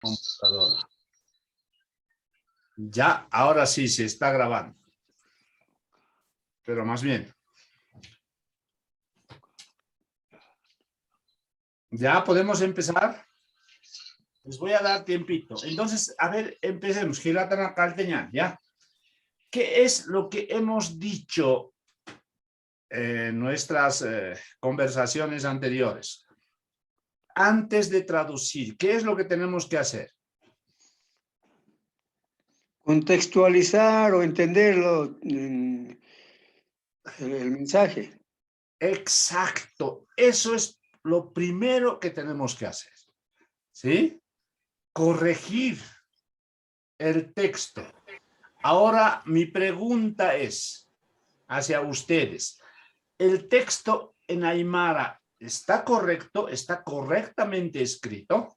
Computadora. Ya, ahora sí se está grabando. Pero más bien. ¿Ya podemos empezar? Les voy a dar tiempito. Entonces, a ver, empecemos. Gilatana Calteñán, ¿ya? ¿Qué es lo que hemos dicho en nuestras conversaciones anteriores? Antes de traducir, ¿qué es lo que tenemos que hacer? Contextualizar o entenderlo en el mensaje. Exacto. Eso es lo primero que tenemos que hacer. ¿Sí? Corregir el texto. Ahora, mi pregunta es hacia ustedes. ¿El texto en Aymara está correcto? ¿Está correctamente escrito?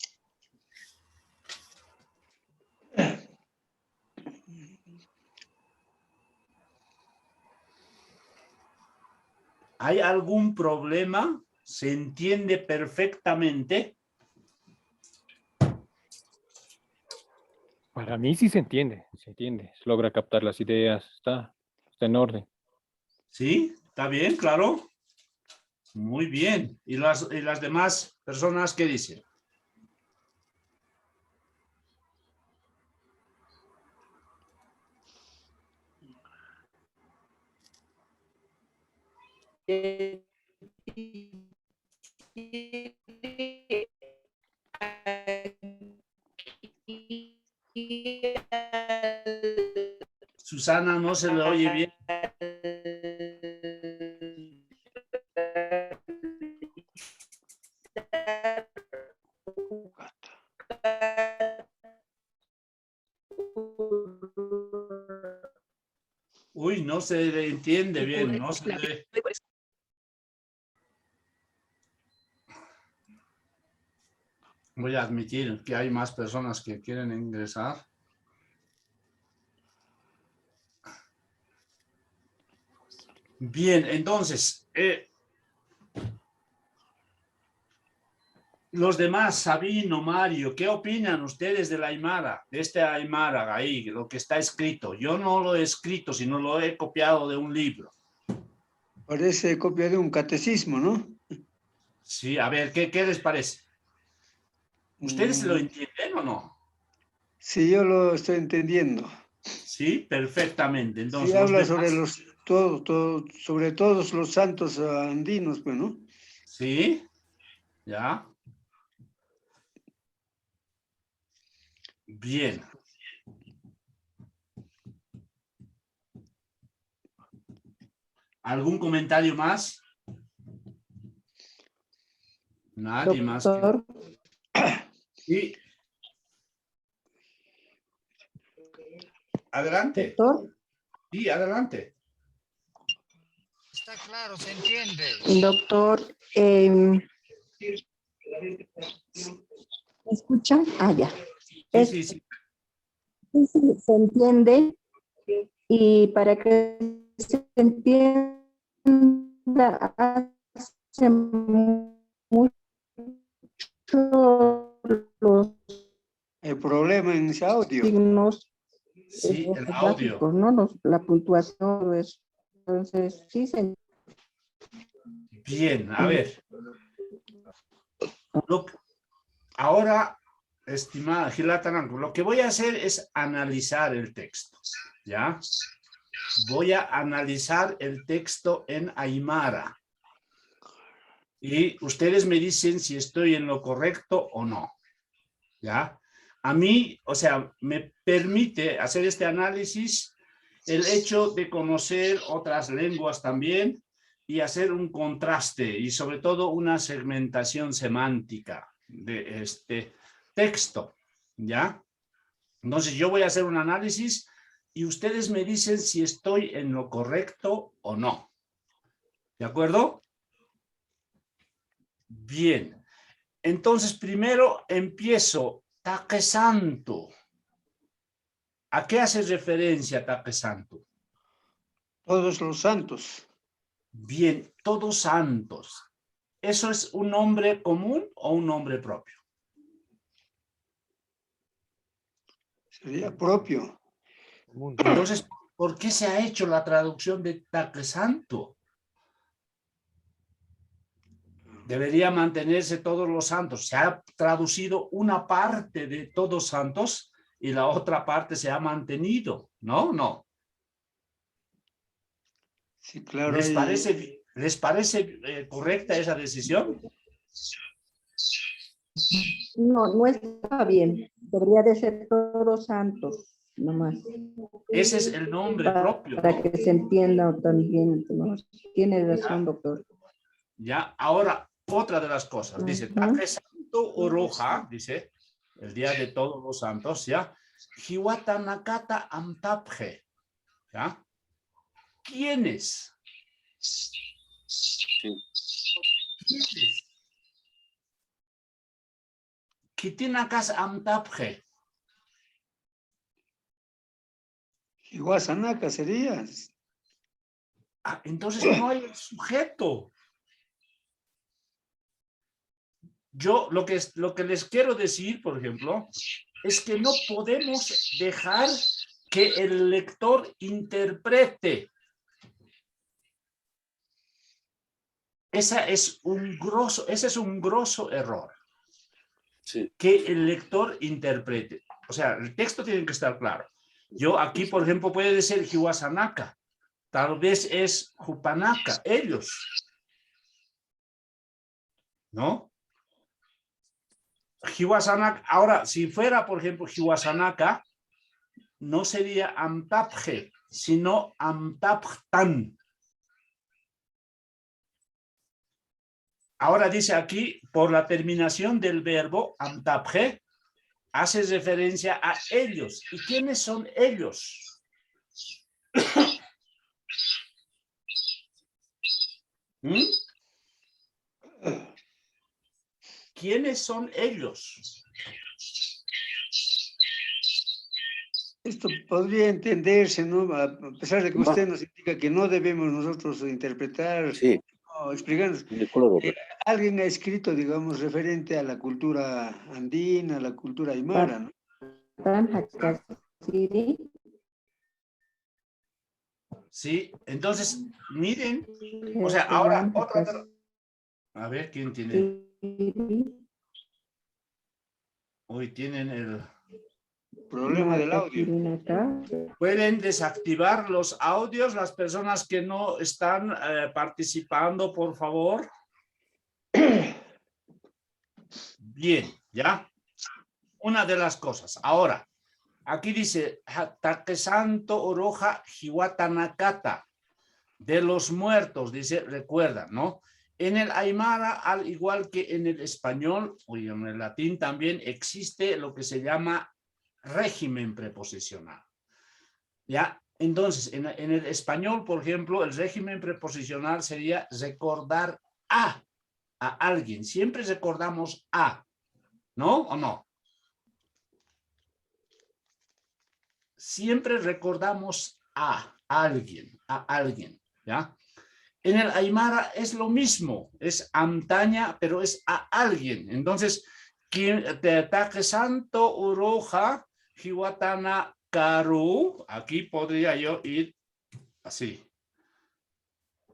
¿Hay algún problema? ¿Se entiende perfectamente? Para mí sí se entiende, se entiende. Se logra captar las ideas, está en orden. ¿Sí? ¿Está bien? Claro. Muy bien. ¿Y las demás personas qué dicen? Susana, no se le oye bien. Uy, no se entiende bien, no se le... Voy a admitir que hay más personas que quieren ingresar. Bien, entonces, los demás, Sabino, Mario, ¿qué opinan ustedes de la Aymara? De este Aymara ahí, lo que está escrito. Yo no lo he escrito, sino lo he copiado de un libro. Parece copia de un catecismo, ¿no? Sí, a ver, ¿qué les parece? ¿Ustedes lo entienden o no? Sí, yo lo estoy entendiendo. Sí, perfectamente. Sí, Entonces, los habla sobre demás... sobre todos los santos andinos, pues, ¿no? Sí, ya. Bien. ¿Algún comentario más? Nadie más que... Doctor, Sí. Adelante. doctor, Sí, adelante. Está claro, se entiende. doctor, ¿me escuchan? Ah, ya. Sí, sí, sí. Sí, sí, se entiende y para que se entienda hace mucho los El problema en ese audio. signos Sí, el audio. básicos, ¿no? La puntuación, todo eso. Entonces, sí se Bien, a ver. Ahora, estimada Gila Taranco, lo que voy a hacer es analizar el texto, ¿ya? Voy a analizar el texto en Aymara. Y ustedes me dicen si estoy en lo correcto o no, ¿ya? A mí, o sea, me permite hacer este análisis el hecho de conocer otras lenguas también y hacer un contraste y sobre todo una segmentación semántica de este texto, ¿ya? Entonces yo voy a hacer un análisis y ustedes me dicen si estoy en lo correcto o no. ¿De acuerdo? Bien. Entonces primero empiezo. Taque Santo. ¿A qué hace referencia Taque Santo? Todos los santos. Bien, todos santos. ¿Eso es un nombre común o un nombre propio? Sería propio. Entonces, ¿por qué se ha hecho la traducción de Takesanto? Debería mantenerse todos los santos. Se ha traducido una parte de todos santos y la otra parte se ha mantenido. ¿No? No. Sí, claro. ¿Les parece correcta esa decisión? No, no está bien. Debería de ser todos santos, nomás. Ese es el nombre propio, Para ¿no? que se entienda también, ¿no? Tiene razón, doctor. Ya, ahora, otra de las cosas. Dice, Take Santo Oroja, dice, el día de todos los santos, ¿ya? Hiwata Nakata Amtapje, ¿ya? ¿Quiénes? ¿Quiénes? Kitinakas Amtapje. Iguazanaca sería. Ah, entonces no hay sujeto. Yo lo que les quiero decir, por ejemplo, es que no podemos dejar que el lector interprete. Ese es un grosso error. Sí. Que el lector interprete. O sea, el texto tiene que estar claro. Yo aquí, por ejemplo, puede decir Hiwasanaka. Tal vez es Jupanaka, ellos. ¿No? Hiwasanaka. Ahora, si fuera, por ejemplo, Hiwasanaka, no sería Amtapje, sino Amtaptan. Ahora dice aquí, por la terminación del verbo Amtapje, hace referencia a ellos. ¿Y quiénes son ellos? ¿Mm? ¿Quiénes son ellos? Esto podría entenderse, ¿no? A pesar de que usted nos indica que no debemos nosotros interpretar, Sí, o explicarnos. Alguien ha escrito, digamos, referente a la cultura andina, a la cultura aymara, ¿no? Sí, entonces, miren, o sea, ahora otra... A ver, ¿quién tiene? Hoy tienen el... Problema del audio. Pueden desactivar los audios, las personas que no están participando, por favor. Bien, ¿ya? Una de las cosas. Ahora, aquí dice, Takesanto Oroja Hiwatanakata, de los muertos, dice, recuerda, ¿no? En el aymara, al igual que en el español, y en el latín también, existe lo que se llama régimen preposicional. ¿Ya? Entonces, en el español, por ejemplo, el régimen preposicional sería recordar a alguien. Siempre recordamos a, ¿no? ¿O no? Siempre recordamos a alguien, ¿ya? En el aymara es lo mismo, es amtaña, pero es a alguien. Entonces, Take Santo Uroja, Hiwatana Karu, aquí podría yo ir así,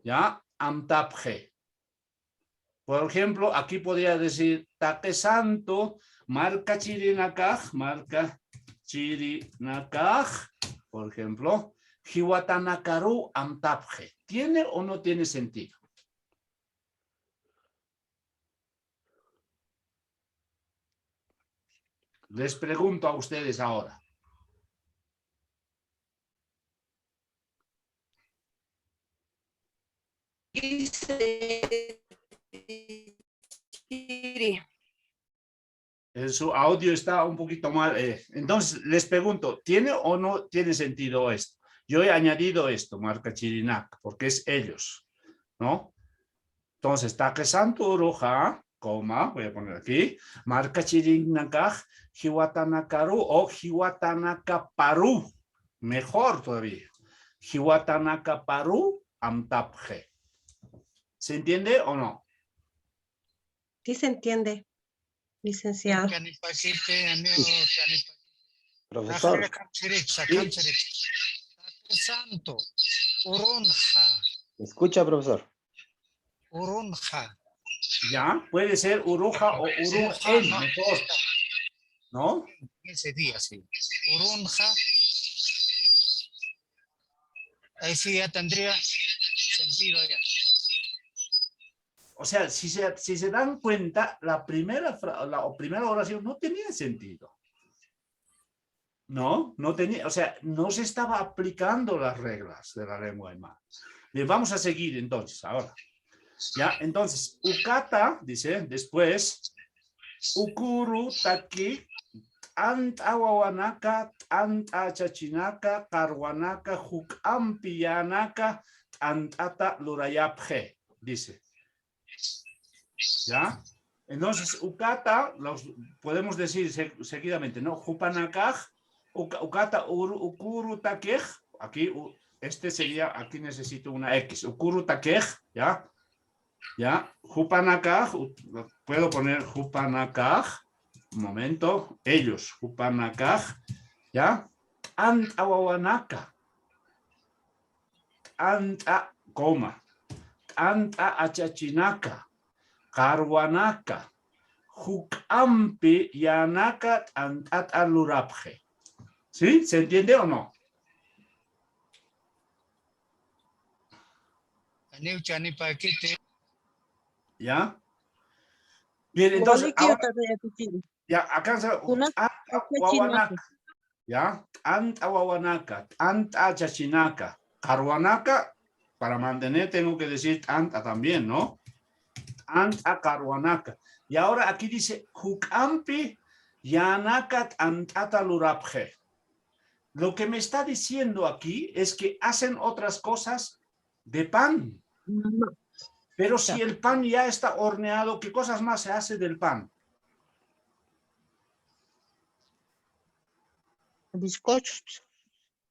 ¿ya? Amtapje. Por ejemplo, aquí podría decir Take Santo, marca chirinakaj, por ejemplo, Hiwatanakaru Amtapje. ¿Tiene o no tiene sentido? Les pregunto a ustedes ahora. Su audio está un poquito mal. Entonces, les pregunto, ¿tiene o no tiene sentido esto? Yo he añadido esto, marca Chirinak, porque es ellos, ¿no? Entonces, Take Santo Uroja, coma, voy a poner aquí, marca Chirinakaj, Hiwatanakaru o Hiwatanakaparu. Mejor todavía. Hiwatanakaparu Amtapje. ¿Se entiende o no? Sí se entiende, licenciado. Profesor, Santo. Urunja. ¿me escucha, profesor? Urunja. Ya, puede ser uruja o urujen, no. mejor. ¿No? Ese día, sí. Urunja. Ahí sí ya tendría sentido ya. O sea, si se dan cuenta, la primera oración no tenía sentido. No tenía, o sea, no se estaba aplicando las reglas de la lengua aymara. Bien, vamos a seguir entonces, ahora. Ya, entonces, ukata, dice, después, ukuru taki, ant awawanaka, ant achachinaka, karwanaka, hukampiyanaka, ant ata lurayapje, dice. ¿Ya? Entonces, ukata, podemos decir seguidamente, ¿no? Hupanakaj, ukata ukuru takej, aquí, este sería, aquí necesito una X, ukuru takej, ¿ya? ¿Ya? Hupanakaj, puedo poner hupanakaj, un momento, ellos, hupanakaj, ¿ya? Ant awawanaka, anta, coma, anta achachinaka, Karwanaka, Hukampi, Yanaka, Antat Alurapje. ¿Sí? ¿Se entiende o no? ¿Ya? Bien, entonces, ahora, ya, acá se Ant ¿ya? Ant Awawanaka, Ant Achachinaka, Karwanaka, para mantener tengo que decir Anta también, ¿no? Anta Karwanaka. Y ahora aquí dice Hukampi Yanakat Antata Lurapje. Lo que me está diciendo aquí es que hacen otras cosas de pan. Pero si el pan ya está horneado, ¿qué cosas más se hace del pan? Bizcochos.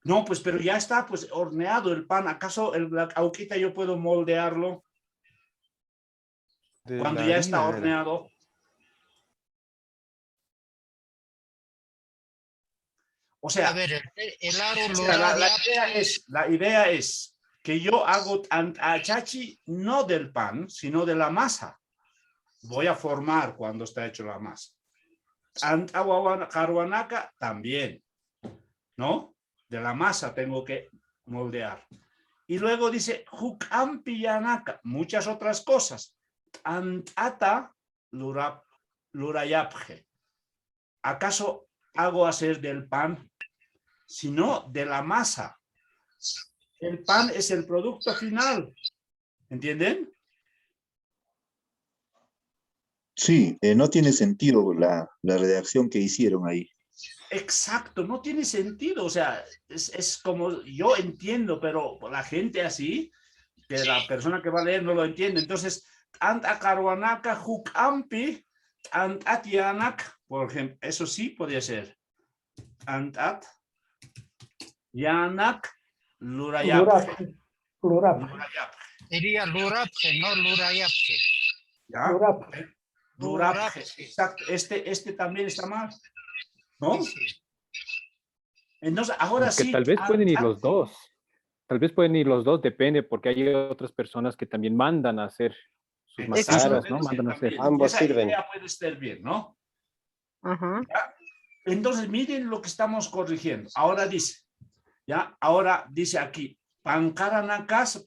No, pues pero ya está pues horneado el pan. ¿Acaso la auquita yo puedo moldearlo? Cuando ya está horneado. O sea, a ver, el aro lo la idea es que yo hago achachi no del pan, sino de la masa. Voy a formar cuando está hecho la masa. Karwanaka también, ¿no? De la masa tengo que moldear. Y luego dice Hukampiyanaka, muchas otras cosas. Antata lurayapje. ¿Acaso hago hacer del pan? Sino de la masa. El pan es el producto final. ¿Entienden? Sí, no tiene sentido la redacción que hicieron ahí. Exacto, no tiene sentido. O sea, es como yo entiendo, pero la gente así, que la persona que va a leer no lo entiende. Entonces, ant akarwanaka hukampi, ant atianak, por ejemplo, eso sí podría ser. Ant at yanak lurayapje. Sería lurapje, no lurayapje. ¿Ya? Lurapje, exacto. Este también está mal, ¿no? Sí. Entonces, ahora Es que sí. tal vez pueden ir los dos. Tal vez pueden ir los dos, depende, porque hay otras personas que también mandan a hacer sus mascaras, ¿no? Mandan a hacer. Ambos Esa sirven. idea puede estar bien, ¿no? Ajá. ¿Ya? Entonces, miren lo que estamos corrigiendo. Ahora dice, ¿ya? Ahora dice aquí, pankaranaxa,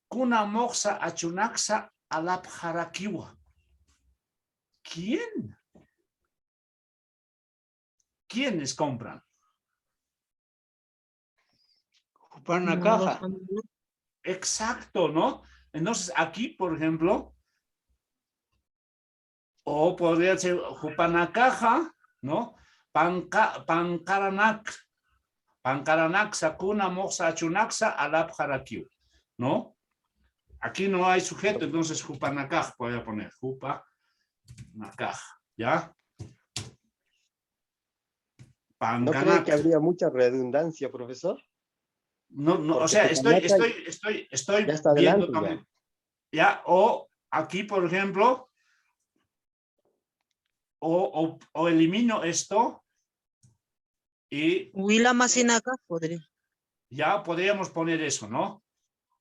kuna moxa achunaxa alapjarakiwa. ¿Quién? ¿Quiénes compran? Una caja. Exacto, ¿no? Entonces, aquí, por ejemplo, o podría ser Jupanakaja, ¿no? Pankaranak, Sakuna, Moxa, Achunaxa, Alapjarakiu, ¿no? Aquí no hay sujeto, entonces Jupanakaj, voy a poner Jupanakaj, ¿ya? ¿No cree que habría mucha redundancia, profesor? No, Porque o sea, estoy ya está viendo adelante, también. Ya, o aquí, por ejemplo, o elimino esto, Y Huila Masinaca podría. ya podríamos poner eso, ¿no?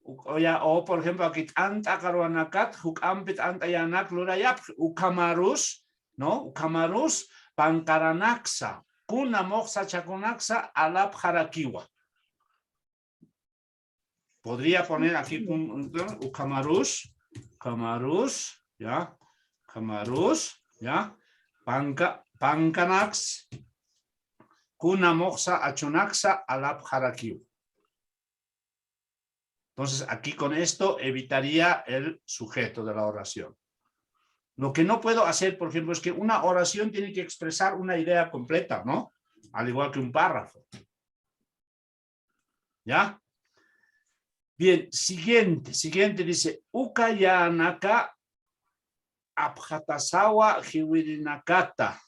O por ejemplo, aquí anta karuanakat, huk ampit antayanak lurayap, ukamarus, ¿no? Ukamarus, pankaranaksa, kuna moxa chakunaksa, alap harakiwa. Podría poner aquí ukamarus, kamarus, ¿ya? Kamarus, ¿ya? Pankanax, kuna moxa achunaxa, alap harakiwa. Entonces, aquí con esto evitaría el sujeto de la oración. Lo que no puedo hacer, por ejemplo, es que una oración tiene que expresar una idea completa, ¿no? Al igual que un párrafo. ¿Ya? Bien, siguiente dice, Ukayanaka abhatasawa hiwirinakata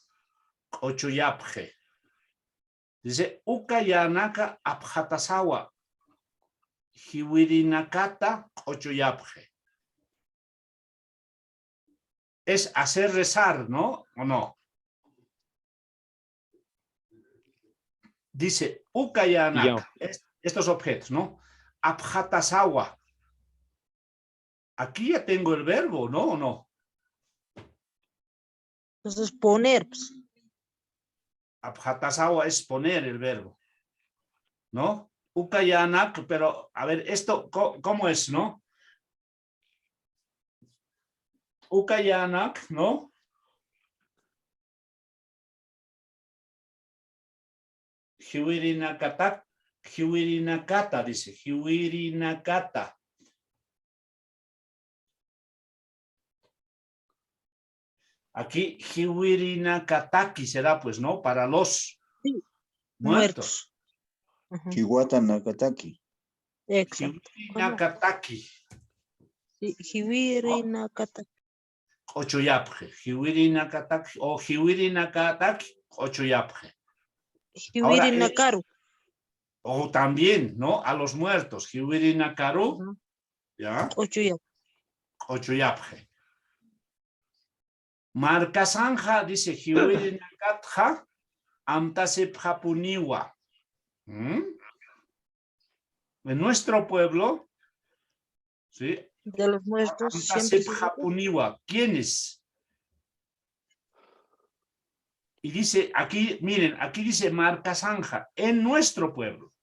ochuyapje. Dice, Ukayanaka abhatasawa hiwirinakata ochuyapje. Es hacer rezar, ¿no? ¿O no? Dice, Ukayanaka, estos objetos, ¿no? Abhatasawa. Aquí ya tengo el verbo, ¿no? ¿O no? Entonces poner. Pues. Abhatasawa es poner el verbo, ¿no? Ukayanak, pero a ver, esto, ¿cómo es, no? Ukayanak, ¿no? Hiwirinakata, dice, Hiwirinakata. Aquí, Hiwirinakataki será, pues, ¿no? Para los Sí. muertos. Hiwata Nakataki. Exacto. Hiwirinakataki. Sí, Hiwirinakataki. Ochuyapje. Hiwirinakataki o Hiwirinakataki, ochuyapje. Hiwirinakaru. O también, ¿no? A los muertos. Hiwirinakaru, ¿ya? Ochuyapje. Marcasanja dice Hiwirinakatja amtasepjapuniwa. En nuestro pueblo, ¿sí? De los muertos. Amtasepjapuniwa. ¿Quiénes? Y dice aquí, miren, aquí dice Marcasanja, en nuestro pueblo.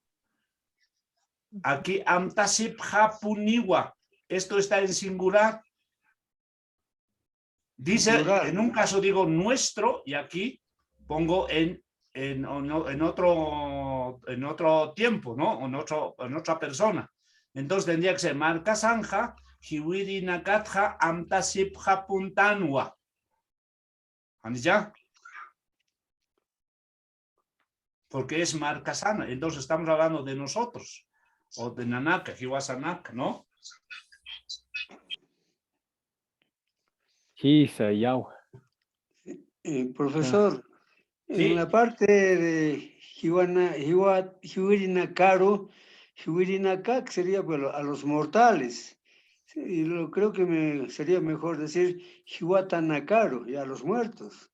Aquí amtasepjapuniwa. Esto está en singular. Dice, en un caso digo nuestro y aquí pongo en otro tiempo, ¿no? En otra persona. Entonces tendría que ser Marca Sanja, Hiwirinakatja, Amtasipja Puntanua. ¿Ya? Porque es Marca Sana. Entonces estamos hablando de nosotros. O de Nanaka, Hiwasanaka, ¿no? Profesor, en la parte de Hiwirinakaru, Hiwirinakak sería bueno, a los mortales. Y creo que sería mejor decir Hiwatanakaru, y a los muertos.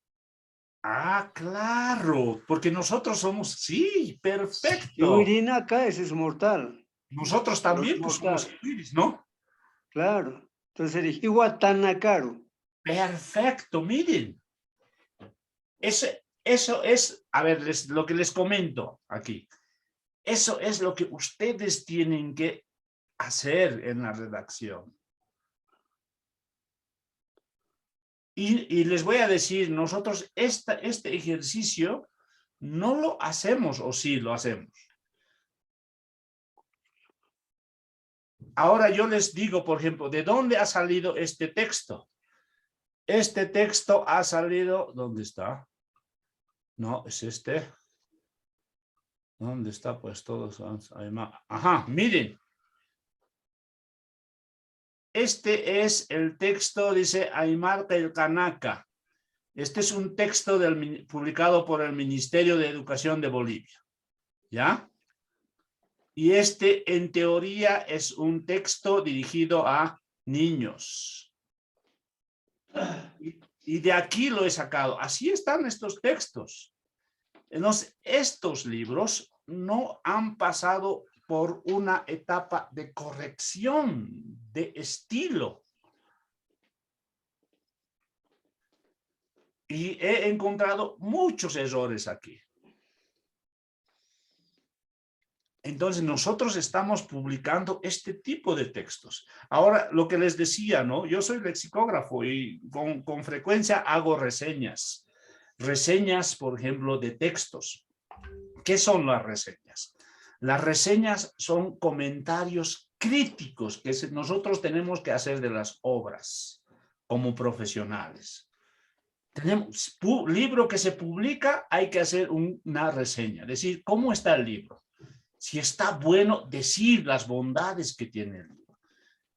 Ah, claro, porque nosotros somos, sí, perfecto. Hiwirinaka, ese es mortal. Nosotros también pues, somos hiwiris, ¿no? Claro, entonces sería Hiwatanakaru. Perfecto, miren. Eso es, a ver, lo que les comento aquí. Eso es lo que ustedes tienen que hacer en la redacción. Y les voy a decir, nosotros este ejercicio no lo hacemos o sí lo hacemos. Ahora yo les digo, por ejemplo, ¿de dónde ha salido este texto? Este texto ha salido, ¿dónde está? No, es este. ¿Dónde está? Pues todos. Ajá, miren. Este es el texto, dice Aymar el Kanaka. Este es un texto publicado por el Ministerio de Educación de Bolivia. ¿Ya? Y este, en teoría, es un texto dirigido a niños. Y de aquí lo he sacado. Así están estos textos. Entonces, estos libros no han pasado por una etapa de corrección de estilo. Y he encontrado muchos errores aquí. Entonces, nosotros estamos publicando este tipo de textos. Ahora, lo que les decía, ¿no? Yo soy lexicógrafo y con frecuencia hago reseñas. Reseñas, por ejemplo, de textos. ¿Qué son las reseñas? Las reseñas son comentarios críticos que nosotros tenemos que hacer de las obras como profesionales. Tenemos libro que se publica, hay que hacer una reseña, decir cómo está el libro. Si está bueno, decir las bondades que tiene el libro.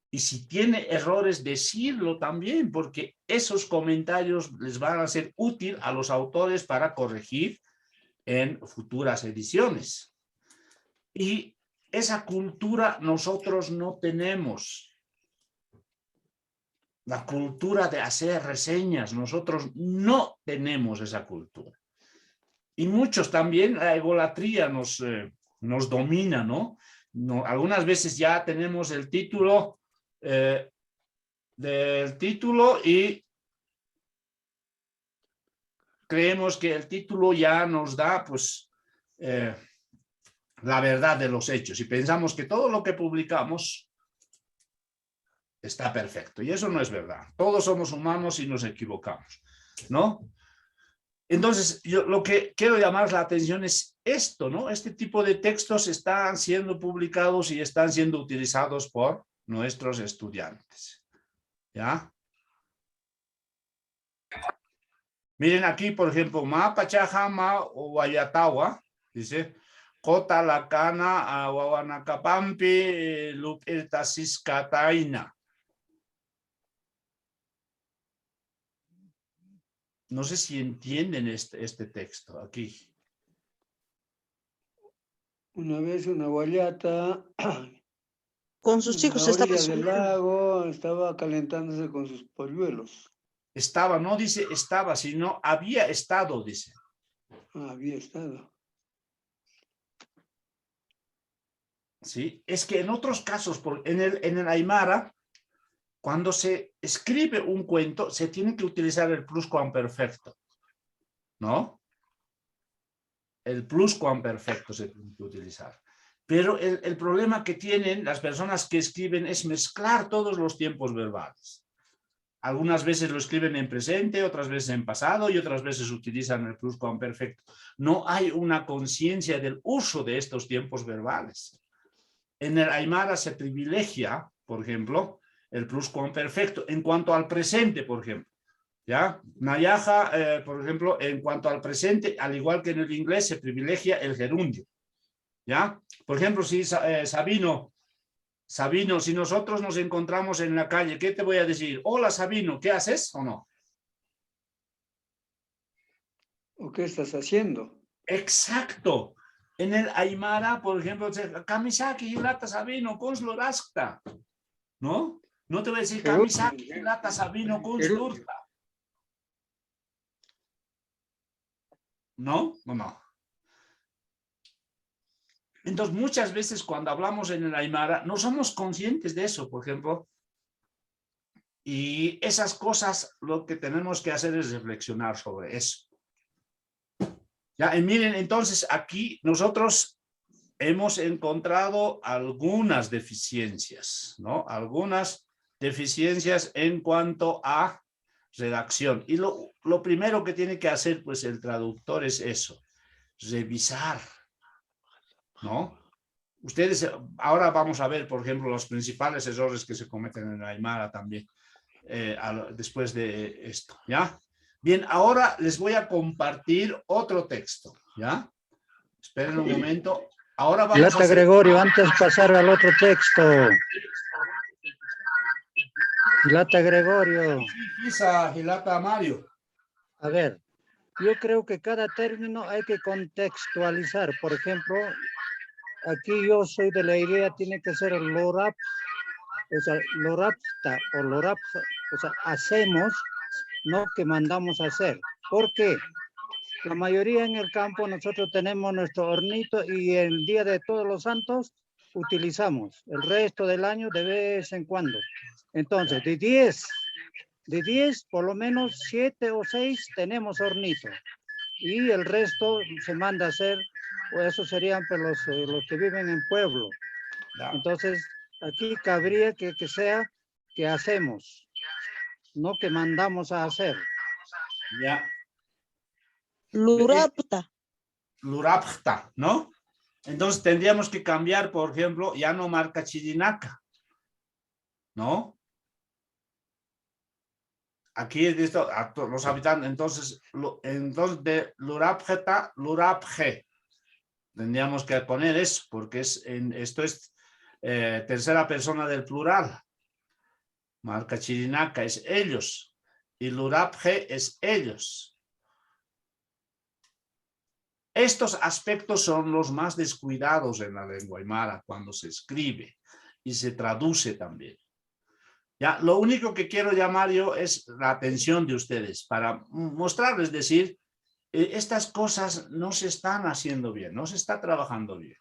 Y si tiene errores, decirlo también, porque esos comentarios les van a ser útiles a los autores para corregir en futuras ediciones. Y esa cultura nosotros no tenemos. La cultura de hacer reseñas, nosotros no tenemos esa cultura. Y muchos también, la egolatría nos domina, ¿no? Algunas veces ya tenemos el título y creemos que el título ya nos da, pues, la verdad de los hechos. Y pensamos que todo lo que publicamos está perfecto. Y eso no es verdad. Todos somos humanos y nos equivocamos, ¿no? Entonces, yo lo que quiero llamar la atención es esto, ¿no? Este tipo de textos están siendo publicados y están siendo utilizados por nuestros estudiantes. ¿Ya? Miren aquí, por ejemplo, Ma Pachajama o Wayatawa, dice, Kota Lakana Wawanakapampi Lupirtasiskataina. No sé si entienden este texto aquí. Una vez una guayata Con sus hijos en la estaba orilla del lago estaba calentándose con sus polluelos. Estaba, no dice estaba, sino había estado, dice. Había estado. Sí, es que en otros casos, en el Aymara, cuando se escribe un cuento, se tiene que utilizar el pluscuamperfecto, ¿no? El pluscuamperfecto se tiene que utilizar. Pero el problema que tienen las personas que escriben es mezclar todos los tiempos verbales. Algunas veces lo escriben en presente, otras veces en pasado y otras veces utilizan el pluscuamperfecto. No hay una conciencia del uso de estos tiempos verbales. En el Aymara se privilegia, por ejemplo, el pluscuamperfecto en cuanto al presente, por ejemplo. ¿Ya? Nayaja, por ejemplo, en cuanto al presente, al igual que en el inglés, se privilegia el gerundio. ¿Ya? Por ejemplo, si Sabino, si nosotros nos encontramos en la calle, ¿qué te voy a decir? Hola, Sabino, ¿qué haces o no? ¿O qué estás haciendo? Exacto. En el Aymara, por ejemplo, Kamisaki, Hilata, Sabino, Konslorasta. ¿No? No te voy a decir Kamisaki, Hilata, Sabino, Konslurta. ¿No? No. Entonces, muchas veces cuando hablamos en el Aymara, no somos conscientes de eso, por ejemplo. Y esas cosas, lo que tenemos que hacer es reflexionar sobre eso. Ya, y miren, entonces aquí nosotros hemos encontrado algunas deficiencias, ¿no? Algunas deficiencias en cuanto a redacción. Y lo primero que tiene que hacer, pues, el traductor es eso, revisar, ¿no? Ustedes, ahora vamos a ver, por ejemplo, los principales errores que se cometen en la Aymara también, después de esto, ¿ya? Bien, ahora les voy a compartir otro texto, ¿ya? Esperen un momento. Ahora vamos Gilata a hacer... Gregorio, antes de pasar al otro texto. Gilata Gregorio. Gilata Mario. A ver, yo creo que cada término hay que contextualizar. Por ejemplo, aquí yo soy de la idea, tiene que ser lorap, o sea, lorapta o lorapta, o sea, hacemos, no que mandamos a hacer. ¿Por qué? La mayoría en el campo nosotros tenemos nuestro hornito y el día de Todos los Santos utilizamos. El resto del año de vez en cuando. Entonces, de 10 por lo menos 7 o 6 tenemos hornito. Y el resto se manda a hacer, o eso serían pues, los que viven en pueblo. Entonces, aquí cabría que sea que hacemos, no que mandamos a hacer. Ya. Lurapta. Lurapta, ¿no? Entonces tendríamos que cambiar, por ejemplo, ya no marca Chirinaca, ¿no? Aquí es esto, a los habitantes, entonces de Lurapjeta, Lurapje. Tendríamos que poner eso, porque esto es tercera persona del plural. Marca Chirinaca es ellos y Lurapje es ellos. Estos aspectos son los más descuidados en la lengua aymara cuando se escribe y se traduce también. Ya, lo único que quiero llamar yo es la atención de ustedes para mostrarles, decir, estas cosas no se están haciendo bien, no se está trabajando bien.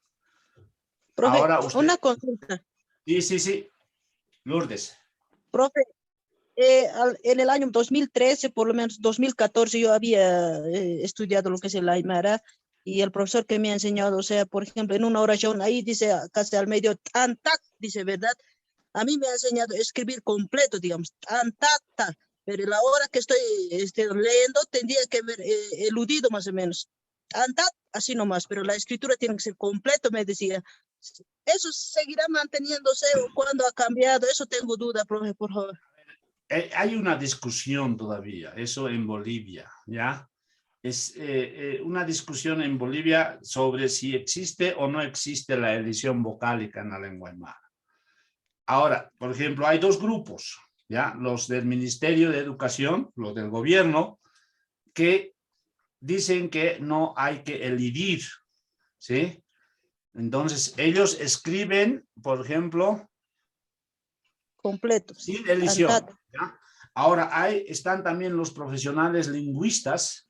Profe, Ahora usted... una consulta. Sí. Lourdes. Profe, en el año 2013, por lo menos 2014, yo había estudiado lo que es el aymara y el profesor que me ha enseñado, o sea, por ejemplo, en una oración ahí dice casi al medio, tantac, dice, ¿verdad? A mí me ha enseñado a escribir completo, digamos, tantata, pero la hora que estoy leyendo tendría que haber eludido más o menos. Tantat, así nomás, pero la escritura tiene que ser completo, me decía. ¿Eso seguirá manteniéndose o cuándo ha cambiado? Eso tengo duda, profe, por favor. Hay una discusión todavía, eso en Bolivia, ¿ya? Es una discusión en Bolivia sobre si existe o no existe la edición vocálica en la lengua aymara. Ahora, por ejemplo, hay dos grupos, ¿ya? Los del Ministerio de Educación, los del gobierno, que dicen que no hay que elidir, ¿sí? Entonces, ellos escriben, por ejemplo, completo, sin edición, ¿ya? Ahora, están también los profesionales lingüistas,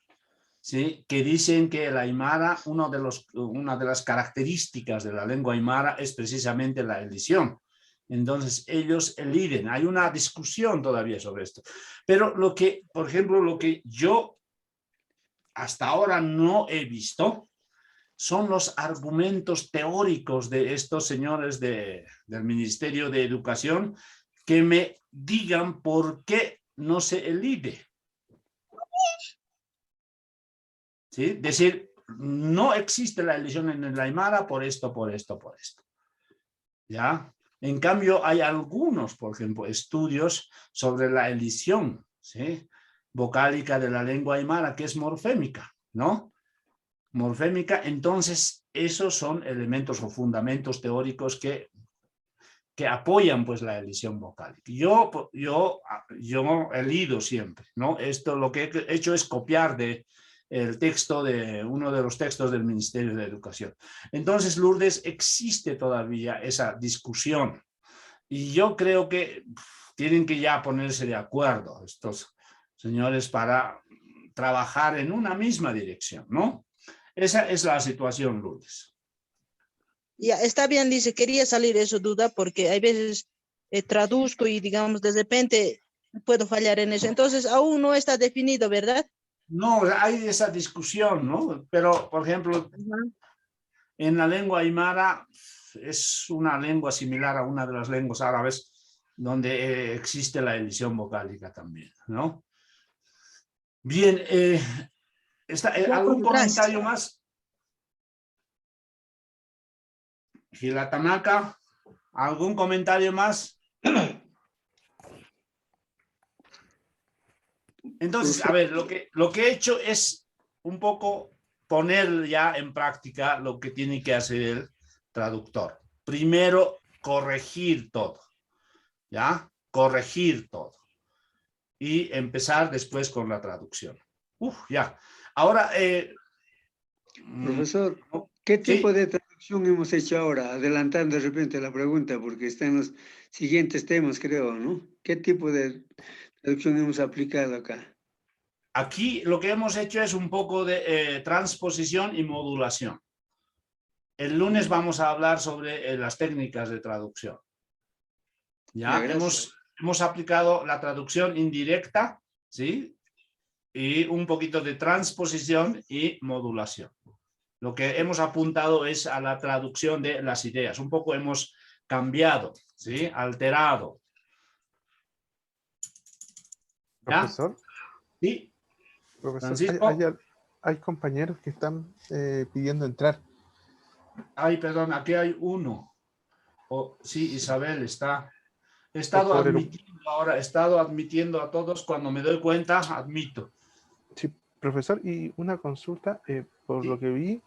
¿sí? Que dicen que el aymara, una de las características de la lengua aymara es precisamente la edición. Entonces, ellos eliden. Hay una discusión todavía sobre esto. Pero por ejemplo, lo que yo hasta ahora no he visto son los argumentos teóricos de estos señores del Ministerio de Educación que me digan por qué no se elide. ¿Sí? Decir, no existe la edición en el aymara por esto. ¿Ya? En cambio, hay algunos, por ejemplo, estudios sobre la edición, ¿sí? Vocálica de la lengua aymara, que es morfémica, ¿no? Morfémica, entonces esos son elementos o fundamentos teóricos que apoyan pues la edición vocálica. Yo he leído siempre, ¿no? Esto lo que he hecho es copiar el texto de uno de los textos del Ministerio de Educación. Entonces, Lourdes, existe todavía esa discusión y yo creo que tienen que ya ponerse de acuerdo estos señores para trabajar en una misma dirección, ¿no? Esa es la situación, Lourdes. Ya, está bien, dice, quería salir eso duda porque hay veces traduzco y digamos de repente puedo fallar en eso. Entonces aún no está definido, ¿verdad? No, hay esa discusión, ¿no? Pero, por ejemplo, en la lengua aymara es una lengua similar a una de las lenguas árabes donde existe la edición vocálica también, ¿no? Bien, ¿algún comentario más? Gilatanaka, ¿algún comentario más? Entonces, a ver, lo que he hecho es un poco poner ya en práctica lo que tiene que hacer el traductor. Primero, corregir todo, ¿ya? Corregir todo. Y empezar después con la traducción. Ya. Ahora... profesor, ¿qué tipo de traducción hemos hecho ahora? Adelantando de repente la pregunta, porque está en los siguientes temas, creo, ¿no? ¿Qué tipo de traducción hemos aplicado acá? aquí lo que hemos hecho es un poco de transposición y modulación. El lunes vamos a hablar sobre las técnicas de traducción. Ya hemos aplicado la traducción indirecta, ¿sí? Y un poquito de transposición y modulación. Lo que hemos apuntado es a la traducción de las ideas. Un poco hemos cambiado, ¿sí? Alterado. ¿Ya? Profesor. Sí. Profesor, hay compañeros que están pidiendo entrar. Ay, perdón, aquí hay uno. Oh, sí, Isabel está. He estado admitiendo ahora, he estado admitiendo a todos cuando me doy cuenta, admito. Sí, profesor, y una consulta, por lo que vi,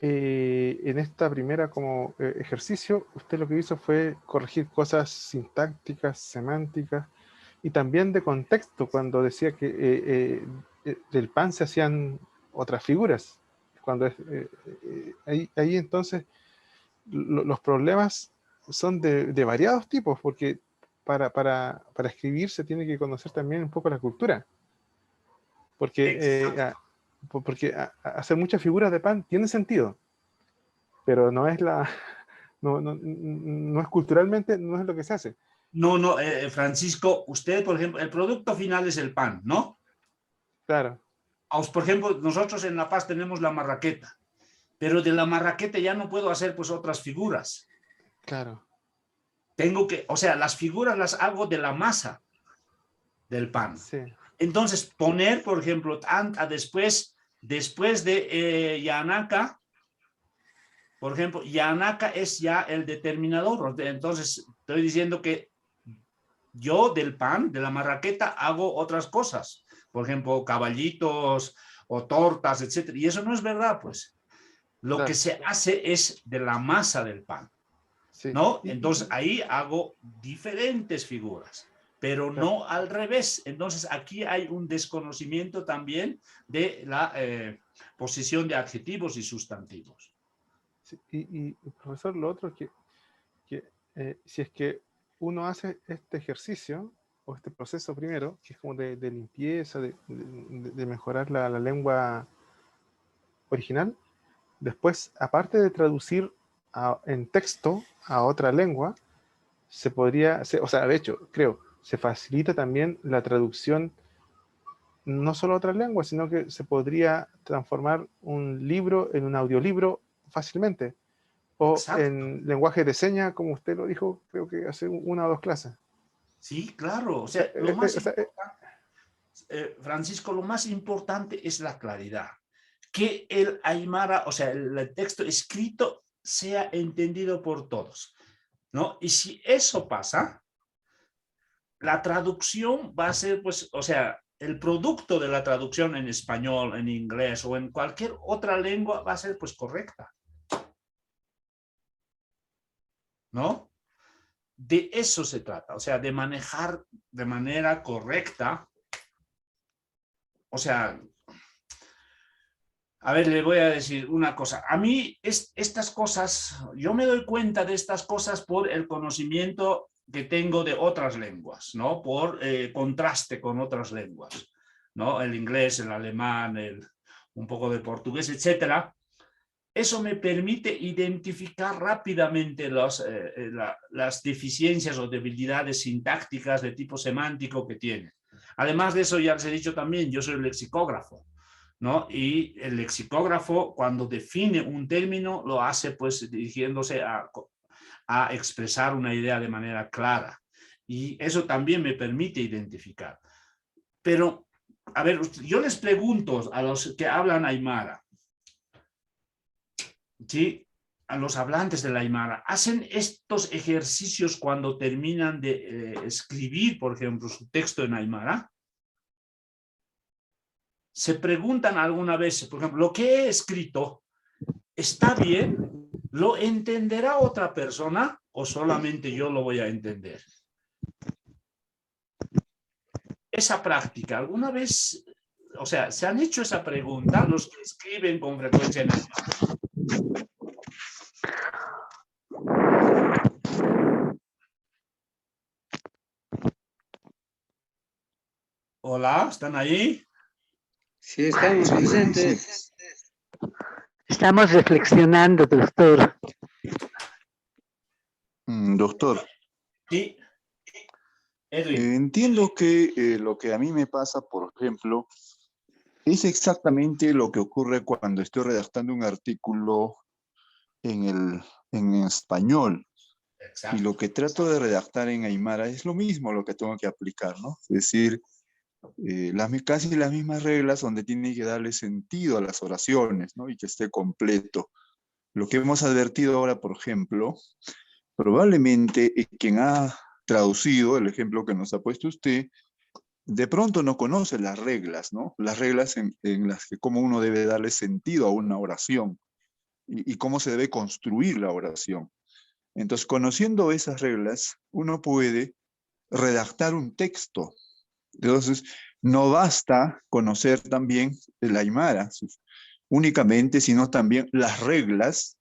en esta primera como ejercicio, usted lo que hizo fue corregir cosas sintácticas, semánticas y también de contexto, cuando decía que del pan se hacían otras figuras. Cuando ahí entonces los problemas son de variados tipos, porque para escribir se tiene que conocer también un poco la cultura. Porque hacer muchas figuras de pan tiene sentido, pero no es no es culturalmente, no es lo que se hace. No, Francisco, usted, por ejemplo, el producto final es el pan, ¿no? Claro. Por ejemplo, nosotros en La Paz tenemos la marraqueta, pero de la marraqueta ya no puedo hacer pues otras figuras. Claro. Tengo que, o sea, las figuras las hago de la masa del pan. Sí. Entonces, poner, por ejemplo, después de Yanaka, por ejemplo, Yanaka es ya el determinador. Entonces, estoy diciendo que yo del pan, de la marraqueta, hago otras cosas. Por ejemplo, caballitos o tortas, etc. Y eso no es verdad, pues. Lo que se hace es de la masa del pan. Sí. ¿No? Entonces, ahí hago diferentes figuras, pero no al revés. Entonces, aquí hay un desconocimiento también de la posición de adjetivos y sustantivos. Sí, y profesor, lo otro es que si es que uno hace este ejercicio o este proceso primero, que es como de limpieza, de mejorar la lengua original, después, aparte de traducir en texto a otra lengua, se podría, o sea, de hecho, creo, se facilita también la traducción no solo a otra lengua, sino que se podría transformar un libro en un audiolibro fácilmente. O exacto, en lenguaje de señas, como usted lo dijo, creo que hace una o dos clases. Sí, claro. O sea, lo más importante, Francisco, lo más importante es la claridad. Que el aymara, o sea, el texto escrito sea entendido por todos, ¿no? Y si eso pasa, la traducción va a ser, pues, o sea, el producto de la traducción en español, en inglés o en cualquier otra lengua va a ser, pues, correcta. ¿No? De eso se trata, o sea, de manejar de manera correcta, o sea, a ver, le voy a decir una cosa. A mí estas cosas, yo me doy cuenta de estas cosas por el conocimiento que tengo de otras lenguas, ¿no? Por contraste con otras lenguas, ¿no? El inglés, el alemán, un poco de portugués, etcétera. Eso me permite identificar rápidamente las deficiencias o debilidades sintácticas de tipo semántico que tiene. Además de eso, ya les he dicho también, yo soy lexicógrafo, ¿no? Y el lexicógrafo, cuando define un término, lo hace pues dirigiéndose a expresar una idea de manera clara. Y eso también me permite identificar. Pero, a ver, yo les pregunto a los que hablan aymara, ¿sí? A los hablantes del aymara, ¿hacen estos ejercicios cuando terminan de escribir, por ejemplo, su texto en aymara? ¿Se preguntan alguna vez, por ejemplo, lo que he escrito, ¿está bien? ¿Lo entenderá otra persona o solamente yo lo voy a entender? Esa práctica, ¿alguna vez, o sea, se han hecho esa pregunta los que escriben con frecuencia en aymara? Hola, ¿están ahí? Sí, estamos presentes. Estamos reflexionando, doctor. Doctor, Sí, Edwin. entiendo que lo que a mí me pasa, por ejemplo, es exactamente lo que ocurre cuando estoy redactando un artículo en español. Exacto. Y lo que trato de redactar en Aymara es lo mismo lo que tengo que aplicar, ¿no? Es decir, casi las mismas reglas donde tiene que darle sentido a las oraciones, ¿no? Y que esté completo. Lo que hemos advertido ahora, por ejemplo, probablemente quien ha traducido el ejemplo que nos ha puesto usted, de pronto no conoce las reglas, ¿no? Las reglas en las que cómo uno debe darle sentido a una oración y cómo se debe construir la oración. Entonces, conociendo esas reglas, uno puede redactar un texto. Entonces, no basta conocer también el Aymara únicamente, sino también las reglas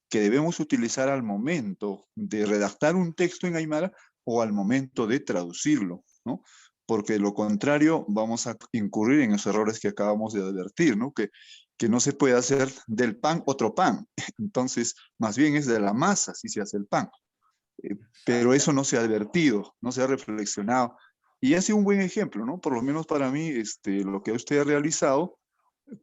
que debemos utilizar al momento de redactar un texto en Aymara o al momento de traducirlo, ¿no? Porque de lo contrario vamos a incurrir en esos errores que acabamos de advertir, ¿no? Que no se puede hacer del pan otro pan. Entonces, más bien es de la masa si se hace el pan. Pero eso no se ha advertido, no se ha reflexionado. Y ha sido un buen ejemplo, ¿no? Por lo menos para mí, lo que usted ha realizado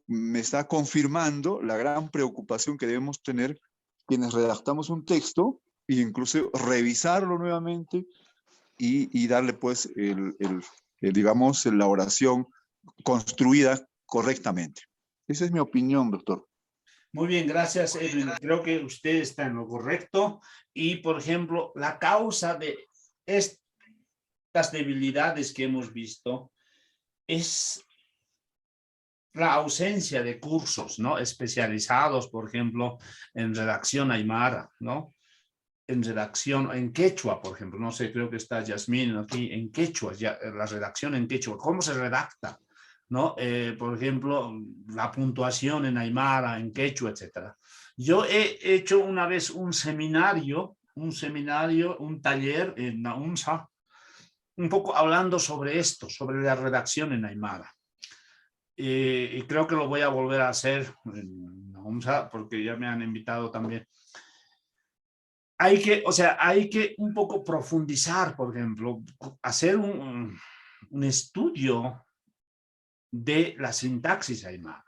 me está confirmando la gran preocupación que debemos tener quienes redactamos un texto e incluso revisarlo nuevamente y darle pues digamos la oración construida correctamente. Esa es mi opinión, doctor. Muy bien, gracias, Edwin. Creo que usted está en lo correcto. Y, por ejemplo, la causa de estas debilidades que hemos visto es la ausencia de cursos, ¿no? Especializados, por ejemplo, en redacción aymara, ¿no? En redacción en quechua, por ejemplo. No sé, creo que está Yasmín aquí en quechua, ya, la redacción en quechua. ¿Cómo se redacta? ¿No? Por ejemplo, la puntuación en aymara, en quechua, etc. Yo he hecho una vez un taller en la UNSA, un poco hablando sobre esto, sobre la redacción en aymara. Y creo que lo voy a volver a hacer en la UNSA porque ya me han invitado también. Hay que un poco profundizar, por ejemplo, hacer un estudio de la sintaxis aymara.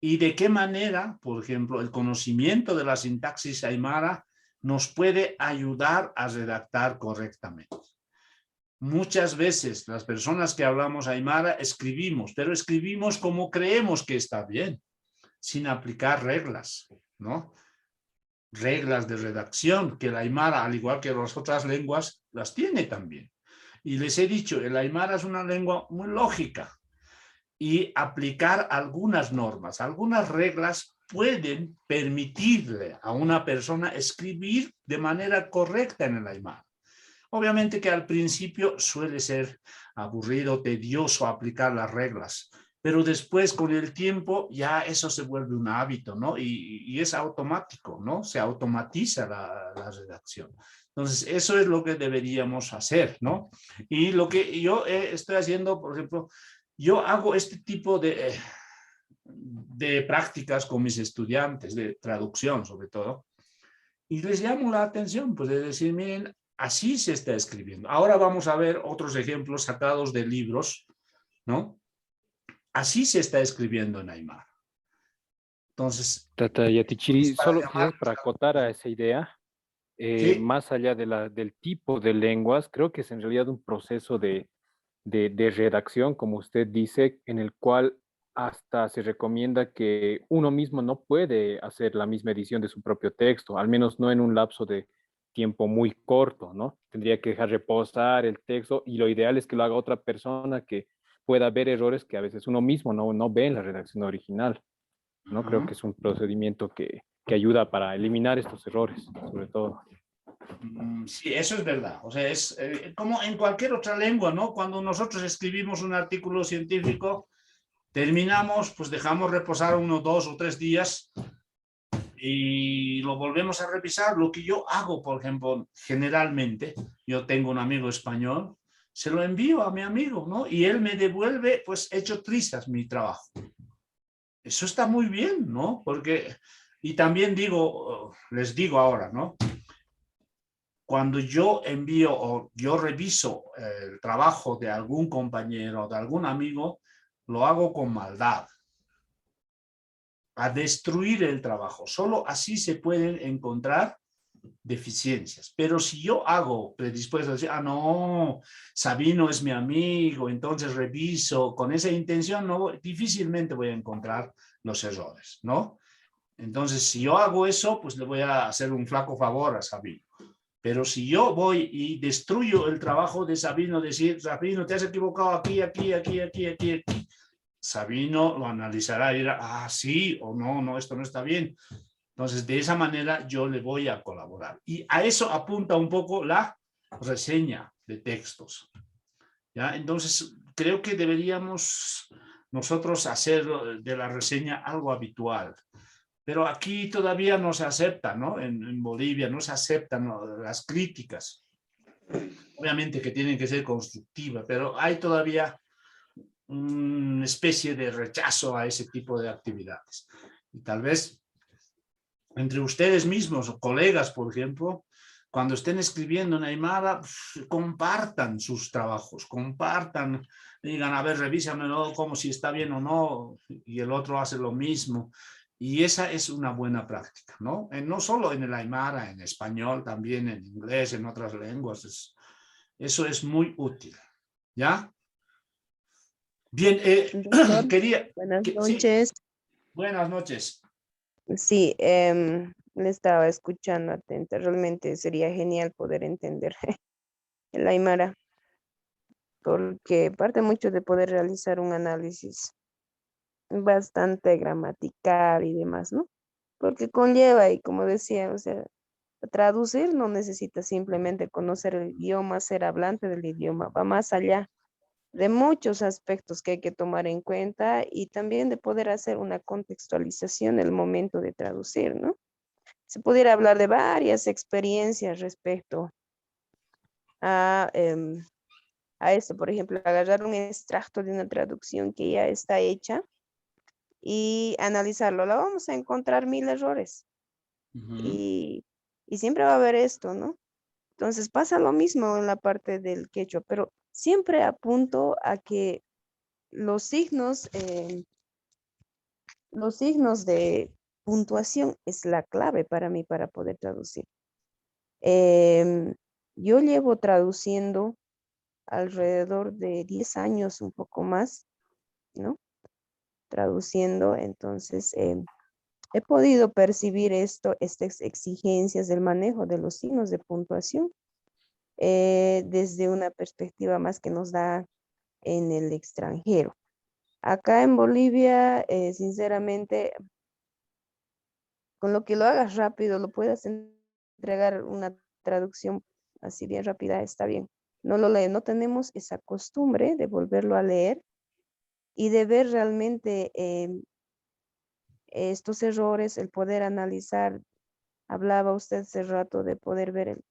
Y de qué manera, por ejemplo, el conocimiento de la sintaxis aymara nos puede ayudar a redactar correctamente. Muchas veces las personas que hablamos aymara escribimos, pero escribimos como creemos que está bien, sin aplicar reglas, ¿no? Reglas de redacción que el aymara, al igual que las otras lenguas, las tiene también. Y les he dicho, el aymara es una lengua muy lógica y aplicar algunas normas, algunas reglas pueden permitirle a una persona escribir de manera correcta en el aymara. Obviamente que al principio suele ser aburrido, tedioso aplicar las reglas, pero después con el tiempo ya eso se vuelve un hábito, ¿no? Y es automático, ¿no? Se automatiza la redacción. Entonces, eso es lo que deberíamos hacer, ¿no? Y lo que yo estoy haciendo, por ejemplo, yo hago este tipo de prácticas con mis estudiantes, de traducción sobre todo, y les llamo la atención, pues de decir, miren, así se está escribiendo. Ahora vamos a ver otros ejemplos sacados de libros, ¿no? Así se está escribiendo en aymara. Entonces, Tata Yatichiri, solo quizás para acotar a esa idea, ¿sí? más allá del tipo de lenguas, creo que es en realidad un proceso de redacción, como usted dice, en el cual hasta se recomienda que uno mismo no puede hacer la misma edición de su propio texto, al menos no en un lapso de tiempo muy corto, ¿no? Tendría que dejar reposar el texto y lo ideal es que lo haga otra persona que pueda ver errores que a veces uno mismo no ve en la redacción original, ¿no? Creo que es un procedimiento que ayuda para eliminar estos errores, sobre todo. Sí, eso es verdad. O sea, es como en cualquier otra lengua, ¿no? Cuando nosotros escribimos un artículo científico, terminamos, pues dejamos reposar 1, 2 o 3 días y lo volvemos a revisar. Lo que yo hago, por ejemplo, generalmente, yo tengo un amigo español se lo envío a mi amigo, ¿no? Y él me devuelve, pues, hecho trizas mi trabajo. Eso está muy bien, ¿no? Porque, y también digo, les digo ahora, ¿no? Cuando yo envío o yo reviso el trabajo de algún compañero, de algún amigo, lo hago con maldad, a destruir el trabajo. Solo así se pueden encontrar deficiencias. Pero si yo hago predispuesto a decir, ah, no, Sabino es mi amigo, entonces reviso, con esa intención no, difícilmente voy a encontrar los errores, ¿no? Entonces, si yo hago eso, pues le voy a hacer un flaco favor a Sabino. Pero si yo voy y destruyo el trabajo de Sabino, decir, Sabino, te has equivocado aquí, aquí, aquí, aquí, aquí, aquí, Sabino lo analizará y dirá, ah, sí, o no, no, esto no está bien. Entonces, de esa manera yo le voy a colaborar. Y a eso apunta un poco la reseña de textos. ¿Ya? Entonces, creo que deberíamos nosotros hacer de la reseña algo habitual. Pero aquí todavía no se acepta, ¿no? En Bolivia no se aceptan, ¿no?, las críticas. Obviamente que tienen que ser constructivas, pero hay todavía una especie de rechazo a ese tipo de actividades. Y tal vez entre ustedes mismos o colegas, por ejemplo, cuando estén escribiendo en Aymara, compartan sus trabajos, compartan, digan, a ver, revísamelo como si está bien o no, y el otro hace lo mismo. Y esa es una buena práctica, ¿no? No solo en el Aymara, en español, también en inglés, en otras lenguas. Eso es muy útil, ¿ya? Bien, Doctor, quería... buenas Sí, noches. buenas noches. Sí, le estaba escuchando atenta. Realmente sería genial poder entender el Aymara, porque parte mucho de poder realizar un análisis bastante gramatical y demás, ¿no? Porque conlleva, y como decía, o sea, traducir no necesita simplemente conocer el idioma, ser hablante del idioma, va más allá de muchos aspectos que hay que tomar en cuenta y también de poder hacer una contextualización en el momento de traducir, ¿no? Se pudiera hablar de varias experiencias respecto a, a esto, por ejemplo, agarrar un extracto de una traducción que ya está hecha y analizarlo. La vamos a encontrar mil errores y siempre va a haber esto, ¿no? Entonces pasa lo mismo en la parte del quechua, pero siempre apunto a que los signos de puntuación es la clave para mí para poder traducir. Yo llevo traduciendo alrededor de 10 años, un poco más, ¿no? Traduciendo, entonces he podido percibir estas exigencias del manejo de los signos de puntuación desde una perspectiva más que nos da en el extranjero. Acá en Bolivia, sinceramente, con lo que lo hagas rápido, lo puedas entregar una traducción así bien rápida, está bien. No lo lee, no tenemos esa costumbre de volverlo a leer y de ver realmente estos errores, el poder analizar. Hablaba usted hace rato de poder ver el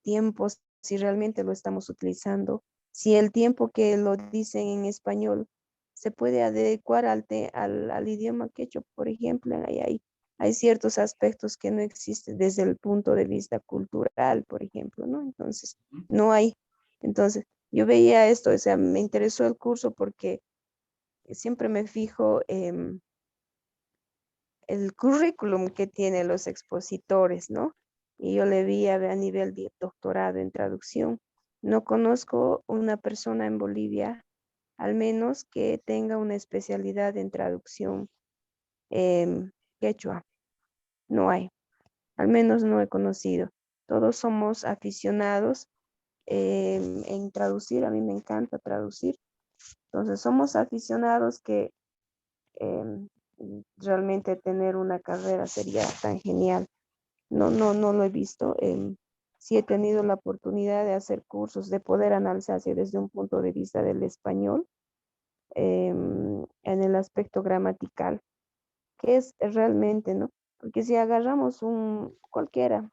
tiempo, si realmente lo estamos utilizando, si el tiempo que lo dicen en español se puede adecuar al idioma quechua, por ejemplo. Hay ciertos aspectos que no existen desde el punto de vista cultural, por ejemplo, ¿no? Entonces, no hay. Entonces, yo veía esto, o sea, me interesó el curso porque siempre me fijo en el currículum que tienen los expositores, ¿no? Y yo le vi a nivel de doctorado en traducción. No conozco una persona en Bolivia, al menos que tenga una especialidad en traducción quechua. No hay, al menos no he conocido. Todos somos aficionados en traducir, a mí me encanta traducir. Entonces somos aficionados que realmente tener una carrera sería tan genial. No lo he visto. Sí he tenido la oportunidad de hacer cursos, de poder analizarse desde un punto de vista del español, en el aspecto gramatical, que es realmente, ¿no? Porque si agarramos cualquiera,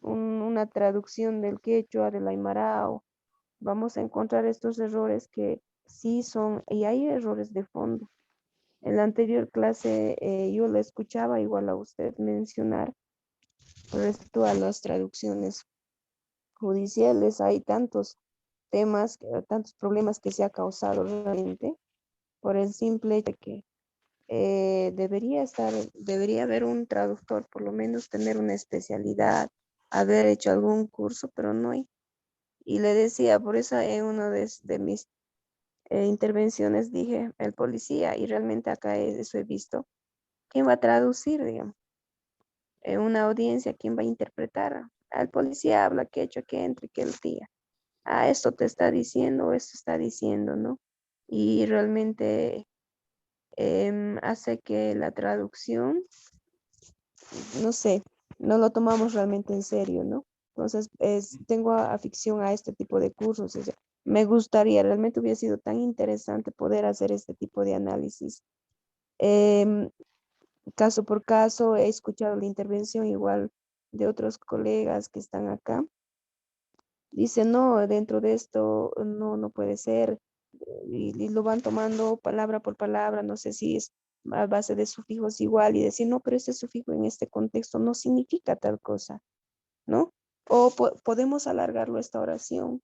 una traducción del quechua, del aymara vamos a encontrar estos errores que sí son, y hay errores de fondo. En la anterior clase yo le escuchaba igual a usted mencionar respecto a las traducciones judiciales. Hay tantos temas, tantos problemas que se ha causado realmente por el simple hecho de que debería haber un traductor, por lo menos tener una especialidad, haber hecho algún curso, pero no hay. Y le decía, por eso en una de mis intervenciones dije, el policía, y realmente acá eso he visto, ¿quién va a traducir, digamos? En una audiencia, ¿quién va a interpretar? Al policía habla, que hecho, que entre, que el día. Ah, esto te está diciendo, esto está diciendo, ¿no? Y realmente hace que la traducción, no sé, no lo tomamos realmente en serio, ¿no? Entonces, tengo afición a este tipo de cursos. O sea, me gustaría, realmente hubiera sido tan interesante poder hacer este tipo de análisis. Caso por caso, he escuchado la intervención igual de otros colegas que están acá. Dicen, no, dentro de esto no puede ser. Y lo van tomando palabra por palabra, no sé si es a base de sufijos igual y decir, no, pero este sufijo en este contexto no significa tal cosa, ¿no? O podemos alargarlo esta oración.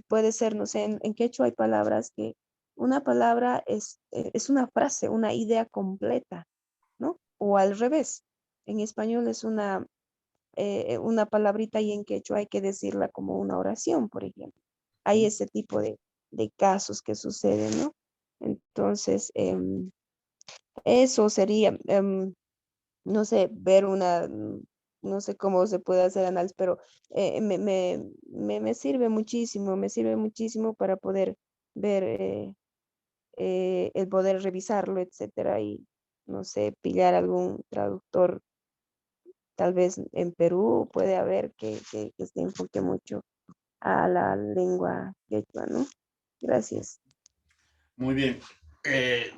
Puede ser, no sé, en quechua hay palabras que una palabra es una frase, una idea completa, ¿no? O al revés. En español es una palabrita y en quechua hay que decirla como una oración, por ejemplo. Hay ese tipo de casos que suceden, ¿no? Entonces, eso sería, no sé, ver no sé cómo se puede hacer análisis, pero me sirve muchísimo para poder ver, el poder revisarlo, etcétera, y no sé, pillar algún traductor, tal vez en Perú puede haber que se enfoque mucho a la lengua quechua, ¿no? Gracias. Muy bien.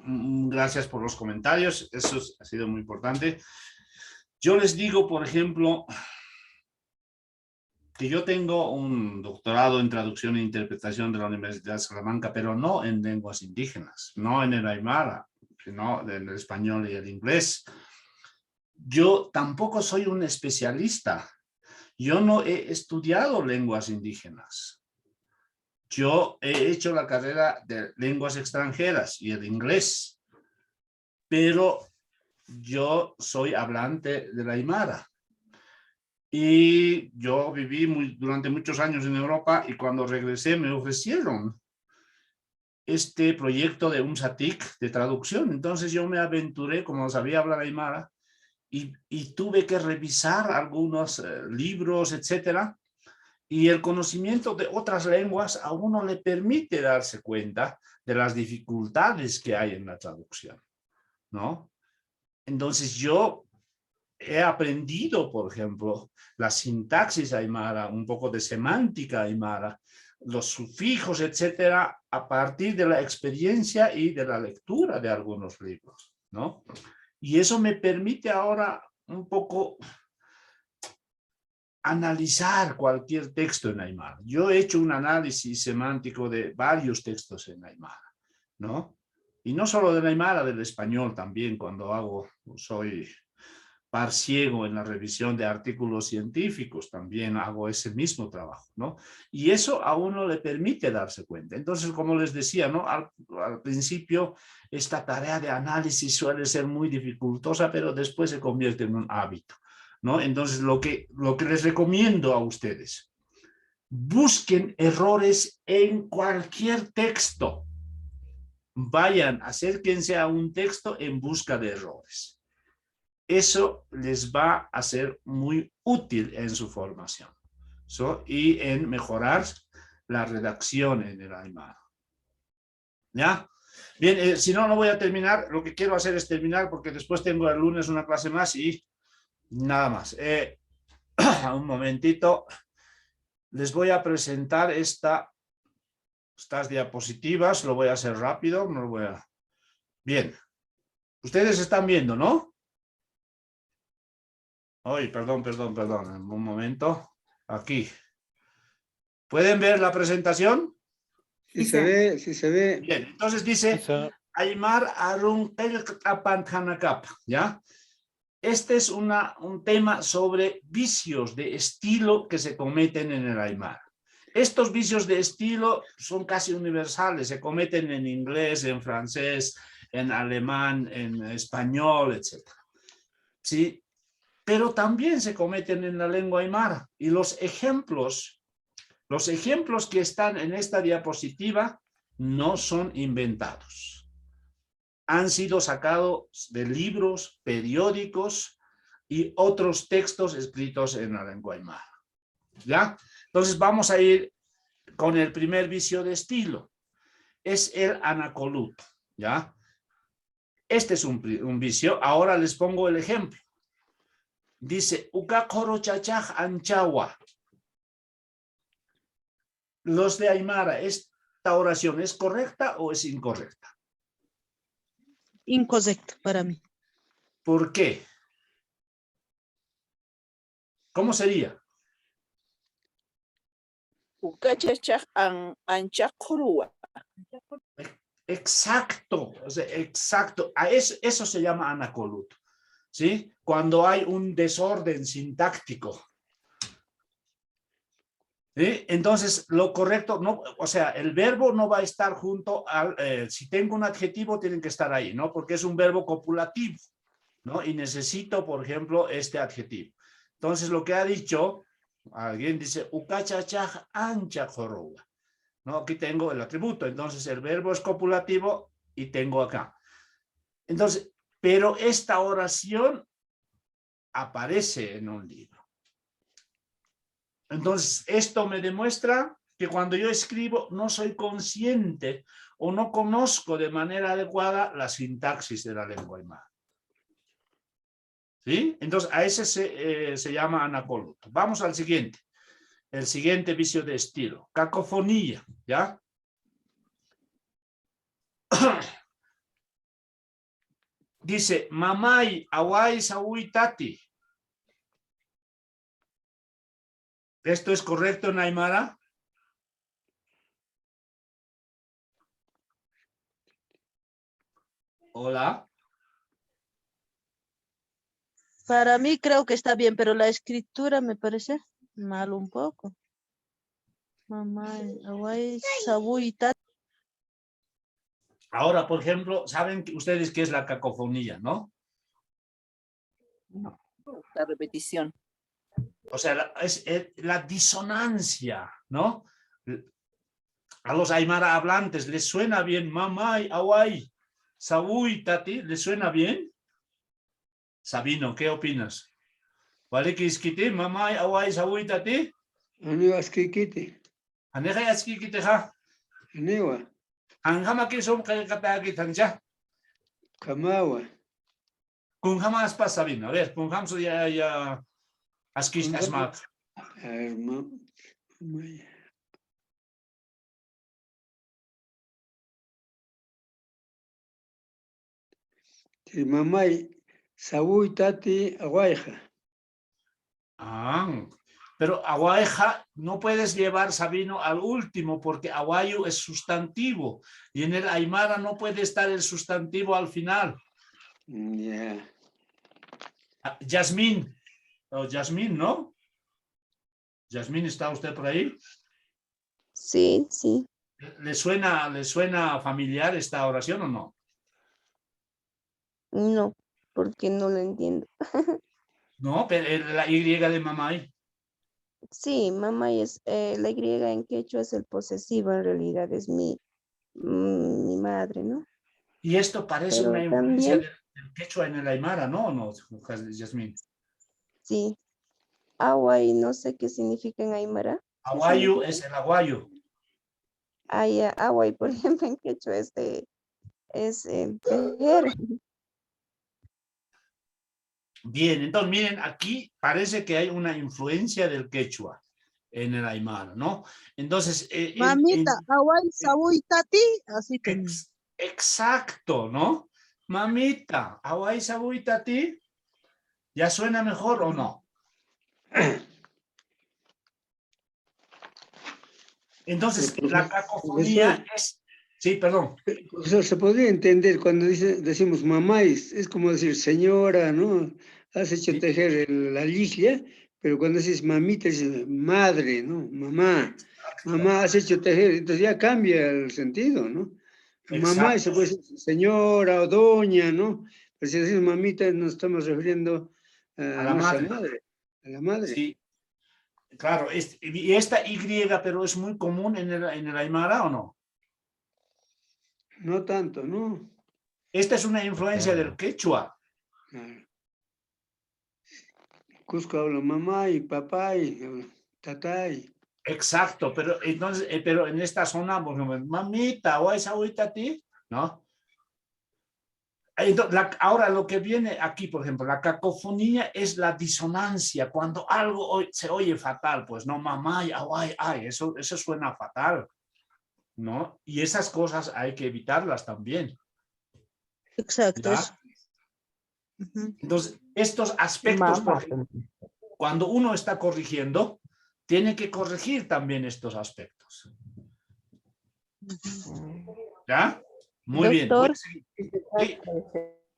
Gracias por los comentarios. Eso ha sido muy importante. Yo les digo, por ejemplo, que yo tengo un doctorado en traducción e interpretación de la Universidad de Salamanca, pero no en lenguas indígenas, no en el aymara, sino en el español y el inglés. Yo tampoco soy un especialista. Yo no he estudiado lenguas indígenas. Yo he hecho la carrera de lenguas extranjeras y el inglés, pero yo soy hablante del aymara. Y yo viví durante muchos años en Europa y cuando regresé me ofrecieron este proyecto de un SATIC de traducción. Entonces yo me aventuré, como sabía hablar aymara, y tuve que revisar algunos libros, etcétera. Y el conocimiento de otras lenguas a uno le permite darse cuenta de las dificultades que hay en la traducción, ¿no? Entonces yo he aprendido, por ejemplo, la sintaxis aymara, un poco de semántica aymara, los sufijos, etcétera, a partir de la experiencia y de la lectura de algunos libros, ¿no? Y eso me permite ahora un poco analizar cualquier texto en aymara. Yo he hecho un análisis semántico de varios textos en aymara, ¿no? Y no solo del aymara, del español también, cuando soy parciego en la revisión de artículos científicos, también hago ese mismo trabajo, ¿no? Y eso a uno le permite darse cuenta. Entonces, como les decía, ¿no? Al principio, esta tarea de análisis suele ser muy dificultosa, pero después se convierte en un hábito, ¿no? Entonces, lo que les recomiendo a ustedes, busquen errores en cualquier texto. Vayan, acérquense a un texto en busca de errores. Eso les va a ser muy útil en su formación, y en mejorar la redacción en el aymara. ¿Ya? Bien, si no voy a terminar. Lo que quiero hacer es terminar porque después tengo el lunes una clase más y nada más. Un momentito. Les voy a presentar estas diapositivas. Lo voy a hacer rápido. No lo voy a... Bien. Ustedes están viendo, ¿no? Ay, perdón. Un momento. Aquí. ¿Pueden ver la presentación? Sí se ve, sí se ve. Bien, entonces dice, Aymar Arun Hanakap, ¿ya? Este es un tema sobre vicios de estilo que se cometen en el Aymara. Estos vicios de estilo son casi universales, se cometen en inglés, en francés, en alemán, en español, etc. ¿Sí? Pero también se cometen en la lengua aymara. Y los ejemplos que están en esta diapositiva no son inventados. Han sido sacados de libros, periódicos y otros textos escritos en la lengua aymara. ¿Ya? Entonces vamos a ir con el primer vicio de estilo. Es el anacolut. ¿Ya? Este es un vicio. Ahora les pongo el ejemplo. Dice, Ukakoro chachaj anchawa. Los de Aymara, ¿esta oración es correcta o es incorrecta? Incorrecto para mí. ¿Por qué? ¿Cómo sería? Exacto, o sea, exacto. A eso se llama anacolut, ¿sí? Cuando hay un desorden sintáctico. ¿Sí? Entonces, lo correcto, no, o sea, el verbo no va a estar junto al, si tengo un adjetivo, tienen que estar ahí, ¿no? Porque es un verbo copulativo, ¿no? Y necesito, por ejemplo, este adjetivo. Entonces, lo que ha dicho, alguien dice, ukachachaj ancha joroba, ¿no? Aquí tengo el atributo, entonces el verbo es copulativo y tengo acá. Entonces, pero esta oración aparece en un libro. Entonces, esto me demuestra que cuando yo escribo no soy consciente o no conozco de manera adecuada la sintaxis de la lengua aymara. ¿Sí? Entonces, a ese se llama anacolut. Vamos al siguiente. El siguiente vicio de estilo. Cacofonía, ¿ya? Dice, mamay, awai, saui, tati. ¿Esto es correcto en aymara? Hola. Para mí creo que está bien, pero la escritura me parece mal un poco. Mamá, aguay, sabuita. Ahora, por ejemplo, ¿saben ustedes qué es la cacofonía, no? No, la repetición. O sea, es la disonancia, ¿no? A los aymara hablantes les suena bien mamay, away, sabuy, tati, ¿les suena bien? Sabino, ¿qué opinas? ¿Vale que iskiti, mamay, away, sabuy, tati? Aniwa skikiti. Aneja yaskikiti ha. Aniwa. Anjama que son kayakataki tanja. Kamawa. Kunjama aspas sabino. A ver, kunjamso ya askish asmak. Mamay, sabuy, tati, aguayja. Ah, pero aguaja no puedes llevar Sabino al último porque aguayo es sustantivo y en el aymara no puede estar el sustantivo al final. Yeah. Yasmín, o Yasmín, ¿no? Yasmín, ¿está usted por ahí? Sí, sí. ¿Le suena familiar esta oración o no? No, porque no lo entiendo. No, pero la Y de mamá. Sí, mamá es la Y en quechua es el posesivo, en realidad es mi madre, ¿no? Y esto parece Pero una influencia también, del quechua en el aymara, ¿no? ¿No, Yasmín? sí, agua y no sé qué significa en aymara. Aguayo es el aguayo. Agua y por ejemplo en quechua es tejer. Bien, entonces miren, aquí parece que hay una influencia del quechua en el aymara, ¿no? Entonces, Mamita, aguay, sabuy, tati, así que. exacto, ¿no? Mamita, away sabuy tati, ¿ya suena mejor o no? Entonces, la cacofonía es... Sí, perdón. Profesor, se podría entender cuando decimos mamá, es como decir señora, ¿no? Has hecho tejer la liglia, pero cuando dices mamita, es madre, ¿no? Mamá. Mamá, has hecho tejer, entonces ya cambia el sentido, ¿no? Mamá se puede decir señora o doña, ¿no? Pero si decimos mamita, nos estamos refiriendo a la nuestra madre. madre. A la madre. Sí, claro. ¿Y esta Y, pero es muy común en el Aymara o no? No tanto, ¿no? Esta es una influencia del quechua. Cusco habla mamá y papá y tatá y... Exacto, pero entonces, pero en esta zona, por ejemplo, mamita o esa ahorita a ti, ¿no? Entonces, ahora lo que viene aquí, por ejemplo, la cacofonía es la disonancia, cuando algo se oye fatal, pues no, mamá, ay, eso suena fatal, ¿no? Y esas cosas hay que evitarlas también. Exacto. Entonces, estos aspectos, por ejemplo, cuando uno está corrigiendo, tiene que corregir también estos aspectos. ¿Ya? Muy bien. Doctor, Sí.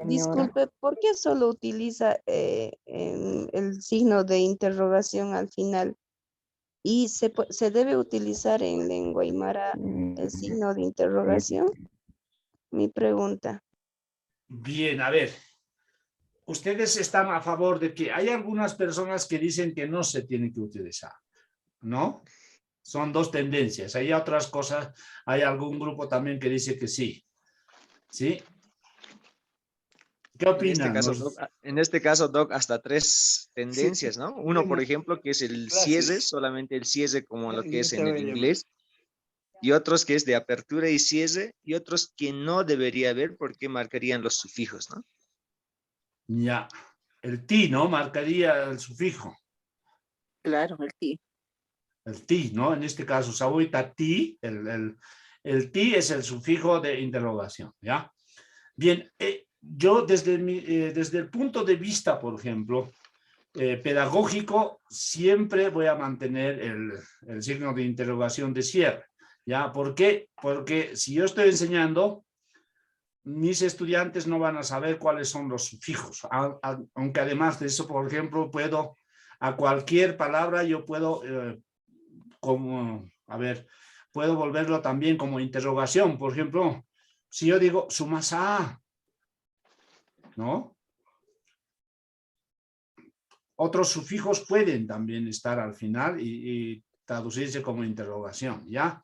disculpe, ¿por qué solo utiliza el signo de interrogación al final? ¿Y se debe utilizar en lengua aymara el signo de interrogación? Mi pregunta. Bien, a ver. Ustedes están a favor de que hay algunas personas que dicen que no se tiene que utilizar, ¿no? Son dos tendencias. Hay otras cosas, hay algún grupo también que dice que sí. ¿Sí? ¿Qué opinan? En este caso, Doc, hasta tres tendencias, ¿no? Uno, por ejemplo, que es el cierre, solamente el cierre como lo que es en el inglés, y otros que es de apertura y cierre, y otros que no debería haber porque marcarían los sufijos, ¿no? Ya, el ti, ¿no? Marcaría el sufijo. Claro, el ti. El ti, ¿no? En este caso, sabuita ti, el ti es el sufijo de interrogación, ¿ya? Bien, yo desde el punto de vista, por ejemplo, pedagógico, siempre voy a mantener el signo de interrogación de cierre, ¿ya? ¿Por qué? Porque si yo estoy enseñando, mis estudiantes no van a saber cuáles son los sufijos, aunque además de eso, por ejemplo, a cualquier palabra yo puedo, puedo volverlo también como interrogación. Por ejemplo, si yo digo sumasa, ¿no? Otros sufijos pueden también estar al final y traducirse como interrogación, ¿ya?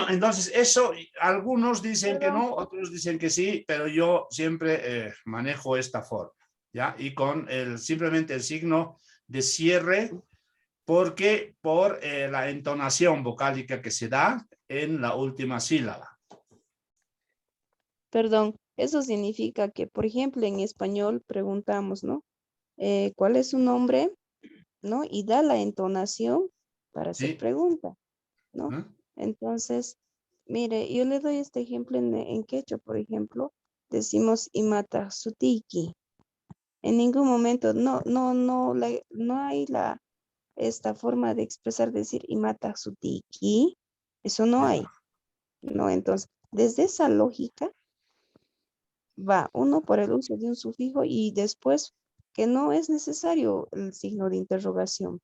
Entonces, eso, algunos dicen que no, otros dicen que sí, pero yo siempre manejo esta forma, ¿ya? Y con simplemente el signo de cierre, porque por la entonación vocálica que se da en la última sílaba. Perdón, eso significa que, por ejemplo, en español preguntamos, ¿no? ¿Cuál es su nombre? ¿No? Y da la entonación para hacer pregunta, ¿no? Entonces, mire, yo le doy este ejemplo en quechua, por ejemplo, decimos imata sutiki. En ningún momento, no hay esta forma de expresar, decir imata sutiki, eso no hay, ¿no? Entonces, desde esa lógica, va uno por el uso de un sufijo y después que no es necesario el signo de interrogación.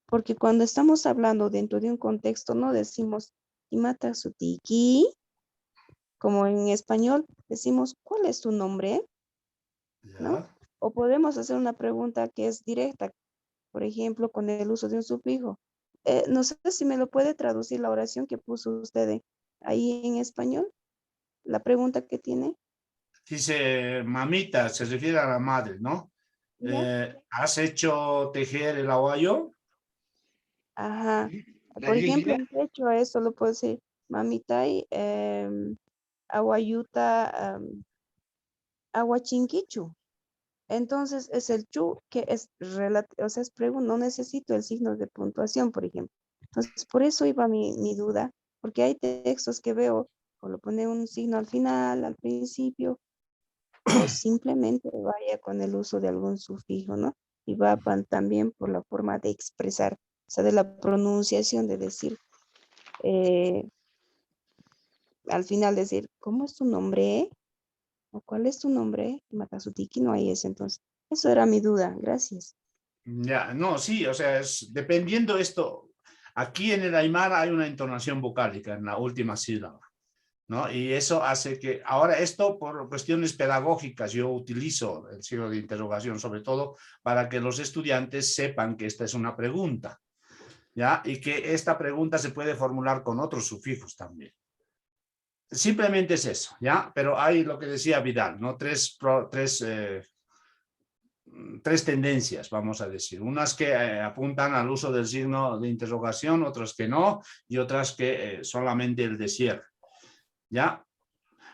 Porque cuando estamos hablando dentro de un contexto, no decimos imata sutiki, como en español decimos, ¿cuál es tu nombre? ¿No? O podemos hacer una pregunta que es directa, por ejemplo, con el uso de un sufijo. No sé si me lo puede traducir la oración que puso usted ahí en español, la pregunta que tiene. Dice mamita, se refiere a la madre, ¿no? ¿Has hecho tejer el aguayo? Ajá. Por ejemplo, en quechua eso lo puedo decir, mamitai, aguayuta, aguachinquichu. Entonces es el chu que es relativo, o sea, es pregunta, no necesito el signo de puntuación, por ejemplo. Entonces, por eso iba mi duda, porque hay textos que veo, o lo pone un signo al final, al principio, o simplemente vaya con el uso de algún sufijo, ¿no? Y va también por la forma de expresar sea, de la pronunciación, de decir, al final decir, ¿cómo es tu nombre? ¿O cuál es tu nombre? Makasutiki, no hay ese entonces. Eso era mi duda, gracias. Ya, no, sí, o sea, es dependiendo esto. Aquí en el Aymara hay una entonación vocálica en la última sílaba, ¿no? Y eso hace que, ahora esto por cuestiones pedagógicas, yo utilizo el signo de interrogación, sobre todo para que los estudiantes sepan que esta es una pregunta, ¿ya? Y que esta pregunta se puede formular con otros sufijos también. Simplemente es eso, ¿ya? Pero hay lo que decía Vidal, ¿no? Tres tendencias, vamos a decir. Unas que apuntan al uso del signo de interrogación, otras que no, y otras que solamente el de cierre, ¿ya?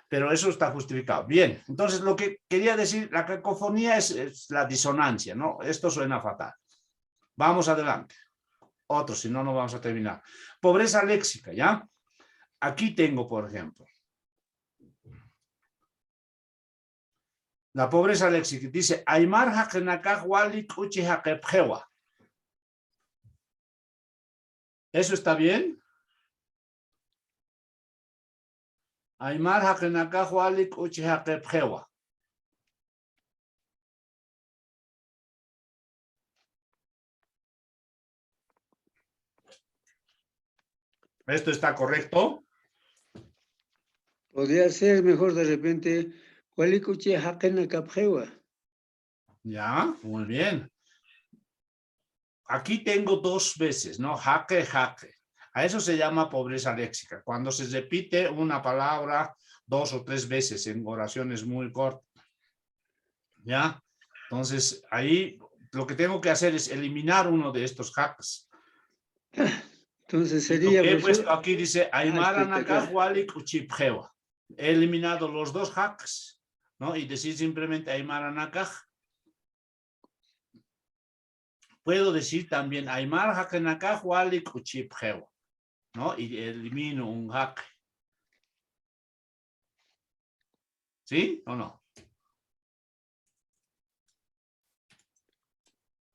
Pero eso está justificado. Bien, entonces lo que quería decir, la cacofonía es la disonancia, ¿no? Esto suena fatal. Vamos adelante. Otro, si no, no vamos a terminar. Pobreza léxica, ¿ya? Aquí tengo, por ejemplo, la pobreza léxica. Dice, Aymar hakenakaj walik uchi hakepjewa. ¿Eso está bien? Aymar hakenakaj walik uchi hakepjewa. ¿Esto está correcto? Podría ser mejor de repente, Hualicuche Hakena Kapjewa. Ya, muy bien. Aquí tengo dos veces, ¿no? Jaque, jaque. A eso se llama pobreza léxica, cuando se repite una palabra 2 o 3 veces en oraciones muy cortas. ¿Ya? Entonces, ahí lo que tengo que hacer es eliminar uno de estos hacks. Entonces Y lo sería, que he profesor, puesto aquí dice, Aymara espectacular. Nakajwalik Uchipjewa. He eliminado los dos hacks, ¿no? Y decir simplemente Aymara Nakaj. Puedo decir también Aymara Hakenakajwalik Uchipjewa, ¿no? Y elimino un hack. ¿Sí o no?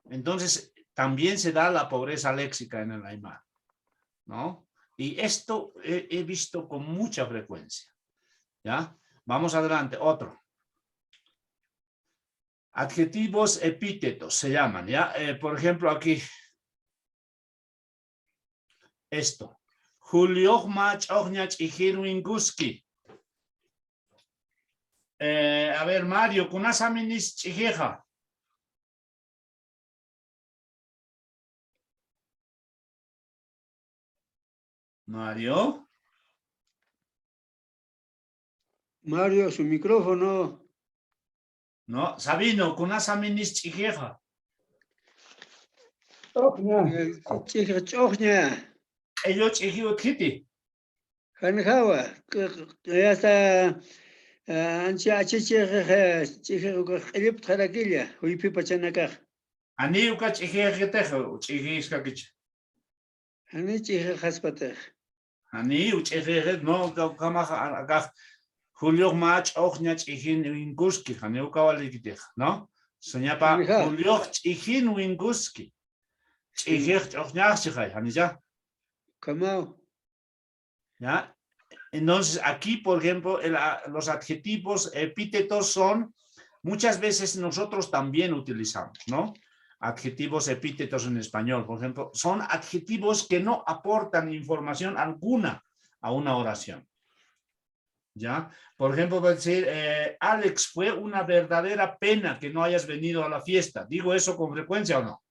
Entonces, también se da la pobreza léxica en el Aymara, ¿no? Y esto he visto con mucha frecuencia, ¿ya? Vamos adelante, otro. Adjetivos epítetos se llaman, ¿ya? Por ejemplo, aquí, esto. Julio Mach Ognach y Hirwinguski. A ver, Mario, Kunasaminis Chijeja. Mario. Mario, su micrófono. No, Sabino, Kunasaminis Chijeja. Chica Chochña. Ellos Chijiot Kiti. Hanjawa. Ya está. Ancha Chicha Elip Tarakilia. Huipi Pachanaka. Ani uka Chijejetejo, Chijiskakich. Ani Chicha Haspatech. Ani Uchejejet, no, Kamach Julio Mach Ognach y Hinwinguski, Haneuka Walikitej, ¿no? Soñapa Julio y Hinwinguski. Chijej Ognachijay, Hanija. ¿Cómo? ¿Ya? Entonces, aquí, por ejemplo, los adjetivos epítetos son, muchas veces nosotros también utilizamos, ¿no? Adjetivos epítetos en español, por ejemplo, son adjetivos que no aportan información alguna a una oración. ¿Ya? Por ejemplo, voy a decir, Alex, fue una verdadera pena que no hayas venido a la fiesta. ¿Digo eso con frecuencia o no?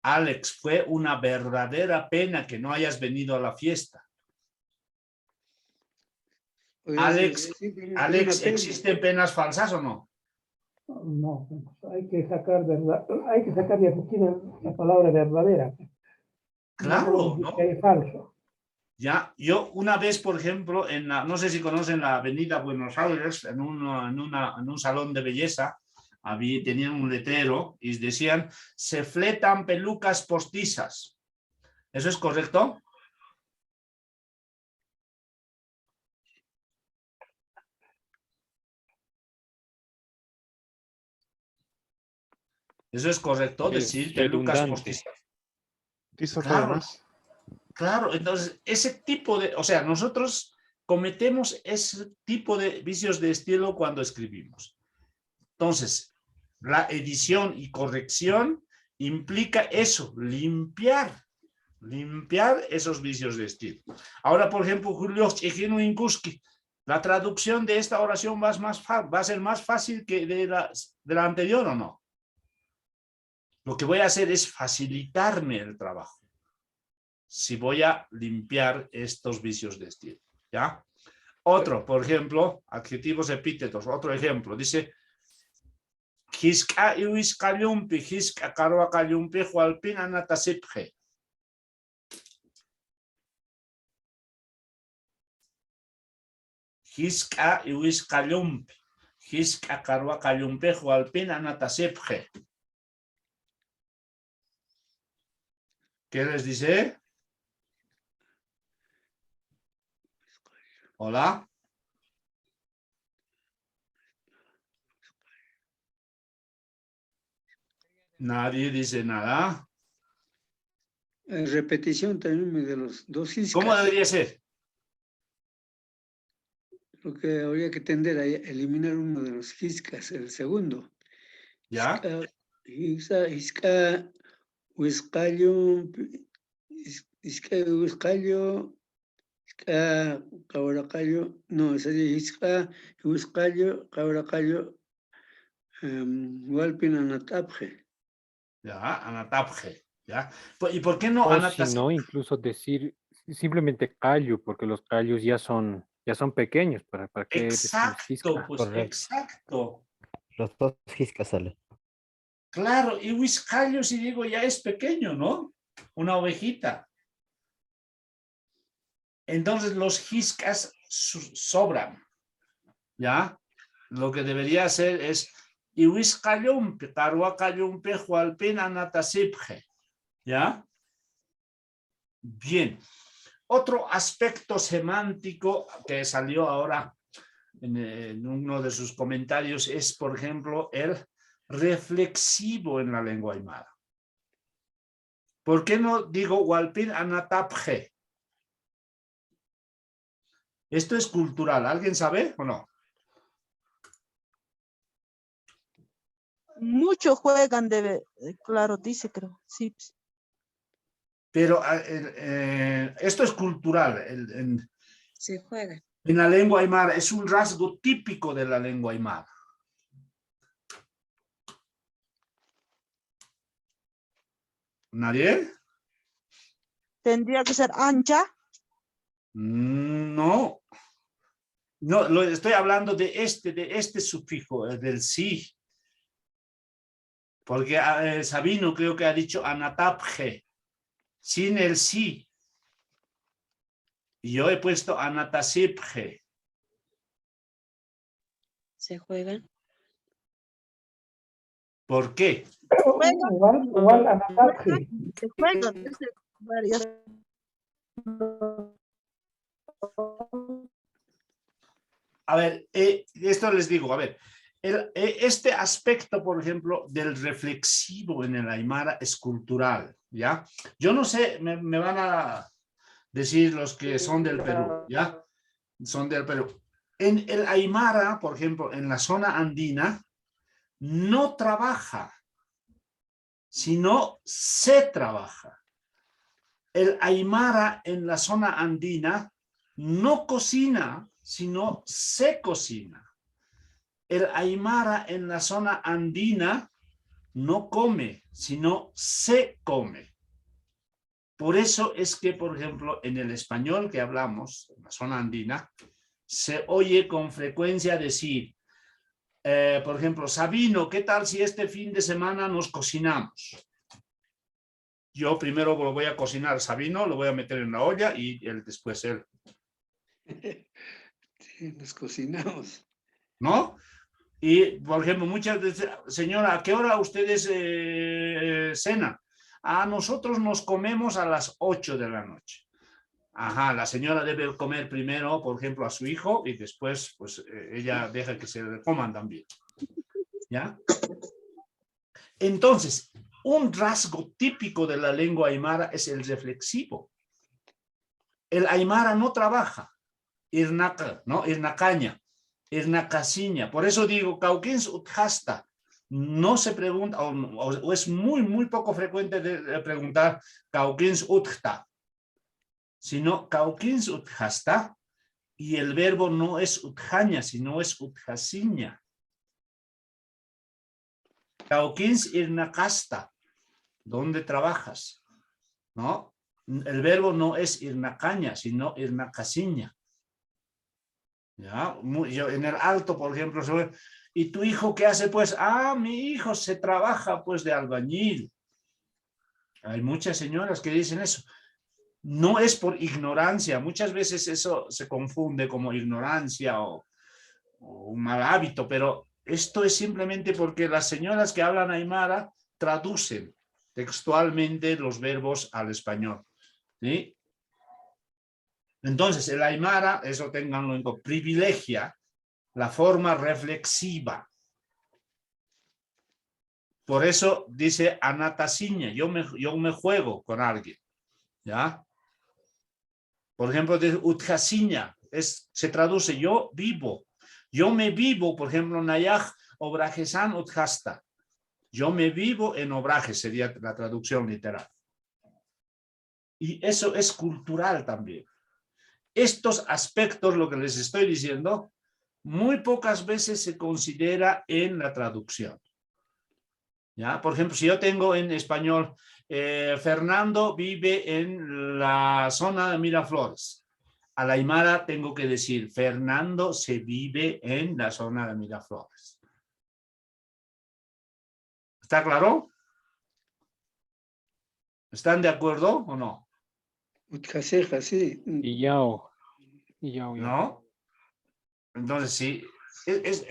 Alex, fue una verdadera pena que no hayas venido a la fiesta. Alex, ¿existen penas falsas o no? No, hay que sacar de aquí la palabra verdadera. Claro, ¿no? Es falso. Ya, yo una vez, por ejemplo, no sé si conocen la avenida Buenos Aires, en un salón de belleza, tenían un letrero y decían, se fletan pelucas postizas. ¿Eso es correcto? Eso es correcto Es decir de Lucas redundante. Postiza. Hizo todo Claro, más. claro. Entonces, ese tipo de, o sea, nosotros cometemos ese tipo de vicios de estilo cuando escribimos. Entonces, la edición y corrección implica eso, limpiar esos vicios de estilo. Ahora, por ejemplo, Julio Chejino Inkuski, la traducción de esta oración va a ser más fácil que de la anterior, ¿o no? Lo que voy a hacer es facilitarme el trabajo. Si voy a limpiar estos vicios de estilo, ¿ya? Otro, por ejemplo, adjetivos epítetos. Otro ejemplo, dice Hiska iwis kallumpi, hiska karwa kallumpi, hualpin anatasipje. Hiska iwis kallumpi, hiska karwa kallumpi, hualpin anatasipje. ¿Qué les dice? Hola. Nadie dice nada. Repetición también de los dos iscas. ¿Cómo debería ser? Lo que habría que tender a eliminar uno de los iscas, el segundo. ¿Ya? Isca, huiscallo, isca, huiscallo, isca, cabracallo, no, sería isca, huiscallo, cabracallo, hualpin anatapje. Ya, anatapje. ¿Ya? ¿Y por qué no O si anatas? no, incluso decir simplemente callo, porque los callos ya son pequeños. ¿Para qué decimos Exacto, fisca? pues exacto. Los dos giscas sale. Claro, y huiscallo, si digo, ya es pequeño, ¿no? Una ovejita. Entonces los jiscas sobran, ¿ya? Lo que debería hacer es ihuiscallumpe, caruacallumpe, hualpin anatasipje, ¿ya? Bien. Otro aspecto semántico que salió ahora en uno de sus comentarios es, por ejemplo, el reflexivo en la lengua aymara. ¿Por qué no digo hualpin anatapje? Esto es cultural. ¿Alguien sabe o no? Muchos juegan claro, dice, creo, sí. Pero esto es cultural. Se juega. En la lengua aymara es un rasgo típico de la lengua aymara. ¿Nadie? ¿Tendría que ser ancha? No. No, estoy hablando de este sufijo, del sí. Porque Sabino creo que ha dicho anatapje, sin el sí. Y yo he puesto anatasipje. Se juegan. ¿Por qué? Igual anatapje. Se juegan desde varias. A ver, esto les digo, a ver, este aspecto, por ejemplo, del reflexivo en el aymara es cultural, ¿ya? Yo no sé, me van a decir los que son del Perú, ¿ya? Son del Perú. En el aymara, por ejemplo, en la zona andina, no trabaja, sino se trabaja. El aymara en la zona andina no cocina, sino se cocina. El aymara en la zona andina no come, sino se come. Por eso es que, por ejemplo, en el español que hablamos, en la zona andina, se oye con frecuencia decir, por ejemplo, Sabino, ¿qué tal si este fin de semana nos cocinamos? Yo primero lo voy a cocinar, Sabino, lo voy a meter en la olla y después él. Sí, nos cocinamos. ¿No? Y, por ejemplo, muchas veces, señora, ¿a qué hora ustedes cenan? A nosotros nos comemos a las 8 de la noche. Ajá, la señora debe comer primero, por ejemplo, a su hijo y después, pues, ella deja que se le coman también. ¿Ya? Entonces, un rasgo típico de la lengua aymara es el reflexivo. El aymara no trabaja, irnaca, ¿no? Irnacaña, irnacasiña. Por eso digo, cauquins uthasta. No se pregunta, o es muy poco frecuente de preguntar cauquins uthta, sino cauquins uthasta, y el verbo no es utjaña, sino es uthasiña. Cauquins irnacasta, ¿dónde trabajas? ¿No? El verbo no es irnacaña, sino irnacasiña. ¿Ya? Yo en el alto, por ejemplo, ¿y tu hijo qué hace? Pues, mi hijo se trabaja pues de albañil. Hay muchas señoras que dicen eso. No es por ignorancia, muchas veces eso se confunde como ignorancia o un mal hábito, pero esto es simplemente porque las señoras que hablan aymara traducen textualmente los verbos al español. ¿Sí? Entonces, el aymara, eso tenganlo en cuenta, privilegia la forma reflexiva. Por eso dice anatasiña, yo me juego con alguien. ¿Ya? Por ejemplo, dice utjasiña, se traduce yo vivo. Yo me vivo, por ejemplo, nayaj obrajesan utjasta. Yo me vivo en obrajes, sería la traducción literal. Y eso es cultural también. Estos aspectos, lo que les estoy diciendo, muy pocas veces se considera en la traducción. ¿Ya? Por ejemplo, si yo tengo en español, Fernando vive en la zona de Miraflores. A la aymara tengo que decir, Fernando se vive en la zona de Miraflores. ¿Está claro? ¿Están de acuerdo o no? Utjaseja, sí. ¿No? Entonces, sí,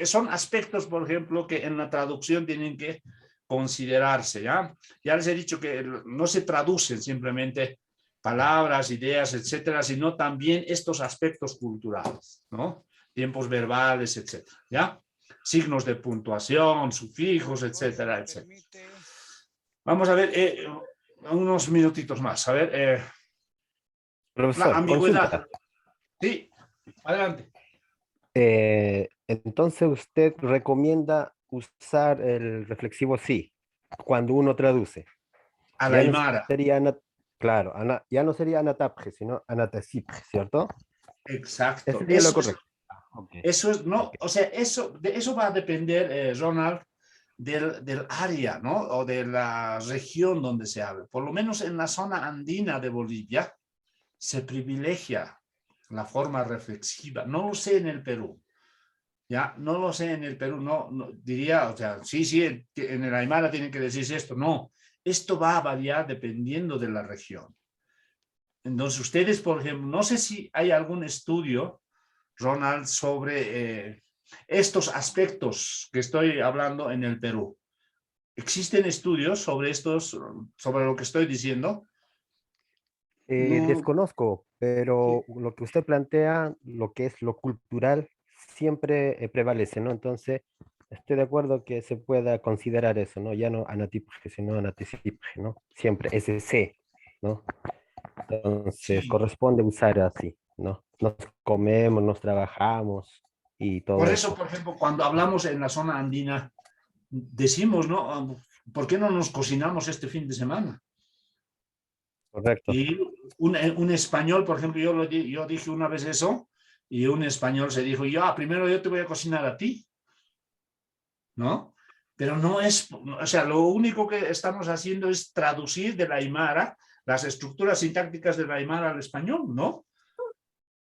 son aspectos, por ejemplo, que en la traducción tienen que considerarse, ¿ya? Ya les he dicho que no se traducen simplemente palabras, ideas, etcétera, sino también estos aspectos culturales, ¿no? Tiempos verbales, etcétera, ¿ya? Signos de puntuación, sufijos, etcétera, etcétera. Vamos a ver, unos minutitos más, a ver. Profesor, La ambigüedad. consulta. Sí, adelante. Entonces usted recomienda usar el reflexivo sí cuando uno traduce. A la aymara. No sería claro, ya no sería anatapje, sino anatasipje, ¿cierto? Exacto. Eso sería lo correcto. Eso es, no, o sea, eso va a depender, Ronald, del área, ¿no? O de la región donde se habla. Por lo menos en la zona andina de Bolivia se privilegia la forma reflexiva. No lo sé en el Perú. Ya, no lo sé en el Perú, no diría, o sea, sí, en el aymara tienen que decirse esto. No, esto va a variar dependiendo de la región. Entonces, ustedes, por ejemplo, no sé si hay algún estudio, Ronald, sobre estos aspectos que estoy hablando en el Perú. ¿Existen estudios sobre sobre lo que estoy diciendo? No. Desconozco, pero lo que usted plantea, lo que es lo cultural, siempre prevalece, ¿no? Entonces, estoy de acuerdo que se pueda considerar eso, ¿no? Ya no anatipje, sino anatisipje, ¿no? Siempre ese C, ¿no? Entonces, Sí. corresponde usar así, ¿no? Nos comemos, nos trabajamos y todo Por eso. eso, por ejemplo, cuando hablamos en la zona andina, decimos, ¿no? ¿Por qué no nos cocinamos este fin de semana? Correcto. Y un español, por ejemplo, yo dije una vez eso, y un español se dijo, primero yo te voy a cocinar a ti, ¿no? Pero no es, o sea, lo único que estamos haciendo es traducir de la aymara las estructuras sintácticas de la aymara al español, ¿no?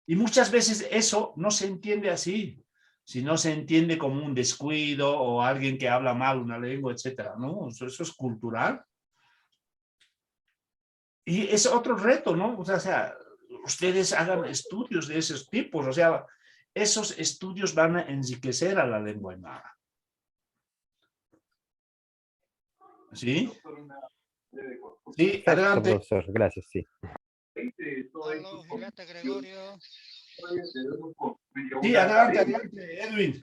Y muchas veces eso no se entiende así, sino se entiende como un descuido o alguien que habla mal una lengua, etcétera, ¿no? Eso es cultural. Y es otro reto, ¿no? O sea, ustedes hagan estudios de esos tipos, o sea, esos estudios van a enriquecer a la lengua aymara. ¿Sí? Sí, Perfecto, adelante. profesor, gracias, sí. Aló, Gilata Gregorio. Sí, adelante, Edwin.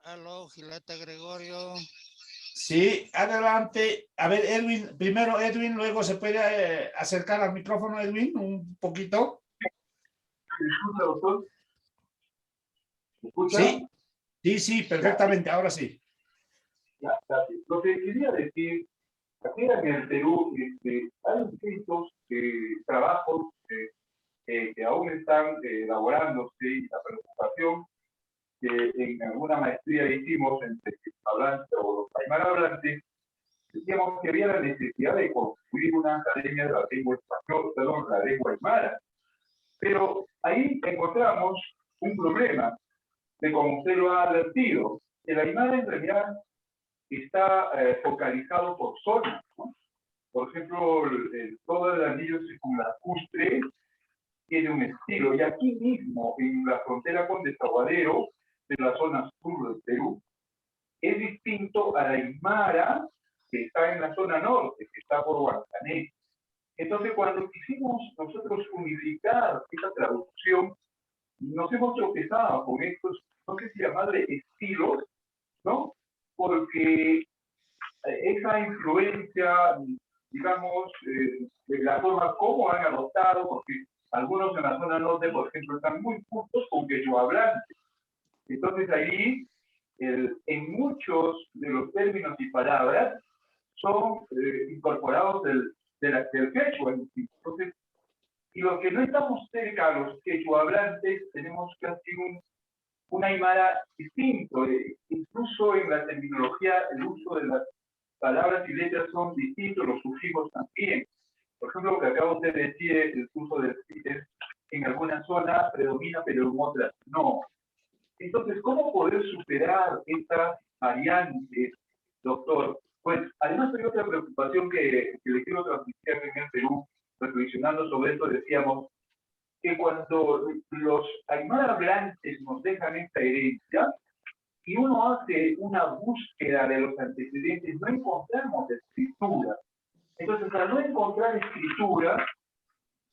Aló, Gileta Gregorio. Sí, adelante. A ver, Edwin, primero Edwin, luego se puede acercar al micrófono, Edwin, un poquito. ¿Me escucha, doctor? ¿Me escucha? Sí, sí, perfectamente, ahora sí. Ya, gracias. Lo que quería decir, aquí en el Perú hay distintos trabajos que aún están elaborándose y la preocupación que en alguna maestría hicimos entre hablantes o los aymara hablantes, decíamos que había la necesidad de construir una academia de la lengua española, perdón, la lengua aymara. Pero ahí encontramos un problema, de como usted lo ha advertido. El aymara en realidad está focalizado por zonas, ¿no? Por ejemplo, todo el anillo circunlacustre tiene un estilo, y aquí mismo, en la frontera con Desaguadero, en la zona sur del Perú, es distinto a la aymara que está en la zona norte, que está por Huancané. Entonces, cuando quisimos nosotros unificar esta traducción, nos hemos tropezado con estos, no sé si llamarle estilos, ¿no? Porque esa influencia, digamos, de la forma como han adoptado, porque algunos en la zona norte, por ejemplo, están muy justos con quechua hablantes. Entonces ahí, en muchos de los términos y palabras, son incorporados del quechua. Entonces, y los que no estamos cerca a los quechua hablantes, tenemos casi un aymara distinto. Incluso en la terminología, el uso de las palabras y letras son distintos, los sufijos también. Por ejemplo, lo que acaba usted de decir, el uso del en alguna zona predomina, pero en otras no. Entonces, ¿cómo poder superar estas variantes, doctor? Pues, además hay otra preocupación que le quiero transmitir en el Perú, reflexionando sobre esto, decíamos que cuando los aymara hablantes nos dejan esta herencia, y uno hace una búsqueda de los antecedentes, no encontramos escritura. Entonces, al no encontrar escritura,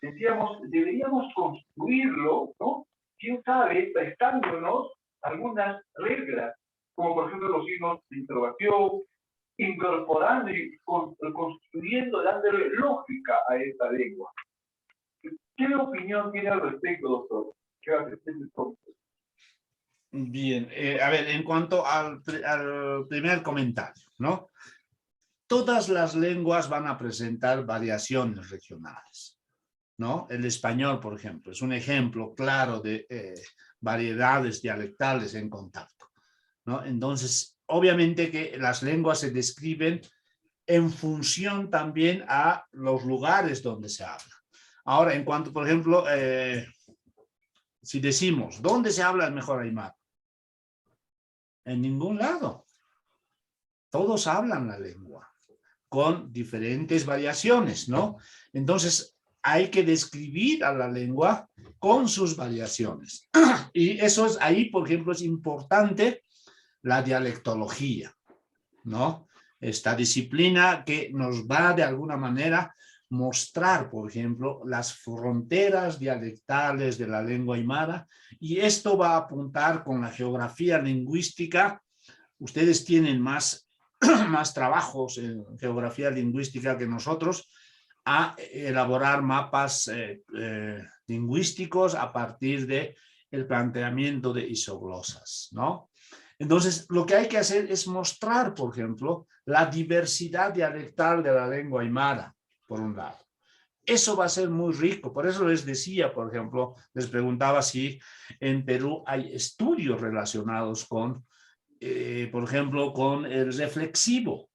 decíamos, deberíamos construirlo, ¿no? Quién sabe, prestándonos algunas reglas, como por ejemplo los signos de interrogación, incorporando y construyendo, dándole lógica a esta lengua. ¿Qué opinión tiene al respecto, doctor? ¿Qué hace usted entonces? Bien, a ver, en cuanto al primer comentario, ¿no? Todas las lenguas van a presentar variaciones regionales, ¿no? El español, por ejemplo, es un ejemplo claro de variedades dialectales en contacto, ¿no? Entonces, obviamente que las lenguas se describen en función también a los lugares donde se habla. Ahora, en cuanto, por ejemplo, si decimos, ¿dónde se habla el mejor aymara? En ningún lado. Todos hablan la lengua, con diferentes variaciones, ¿no? Entonces, hay que describir a la lengua con sus variaciones. Y eso es, ahí, por ejemplo, es importante la dialectología, ¿no? Esta disciplina que nos va de alguna manera mostrar, por ejemplo, las fronteras dialectales de la lengua aymara, y esto va a apuntar con la geografía lingüística. Ustedes tienen más trabajos en geografía lingüística que nosotros, a elaborar mapas lingüísticos a partir de el planteamiento de isoglosas, ¿no? Entonces, lo que hay que hacer es mostrar, por ejemplo, la diversidad dialectal de la lengua aymara, por un lado. Eso va a ser muy rico. Por eso les decía, por ejemplo, les preguntaba si en Perú hay estudios relacionados con, por ejemplo, con el reflexivo.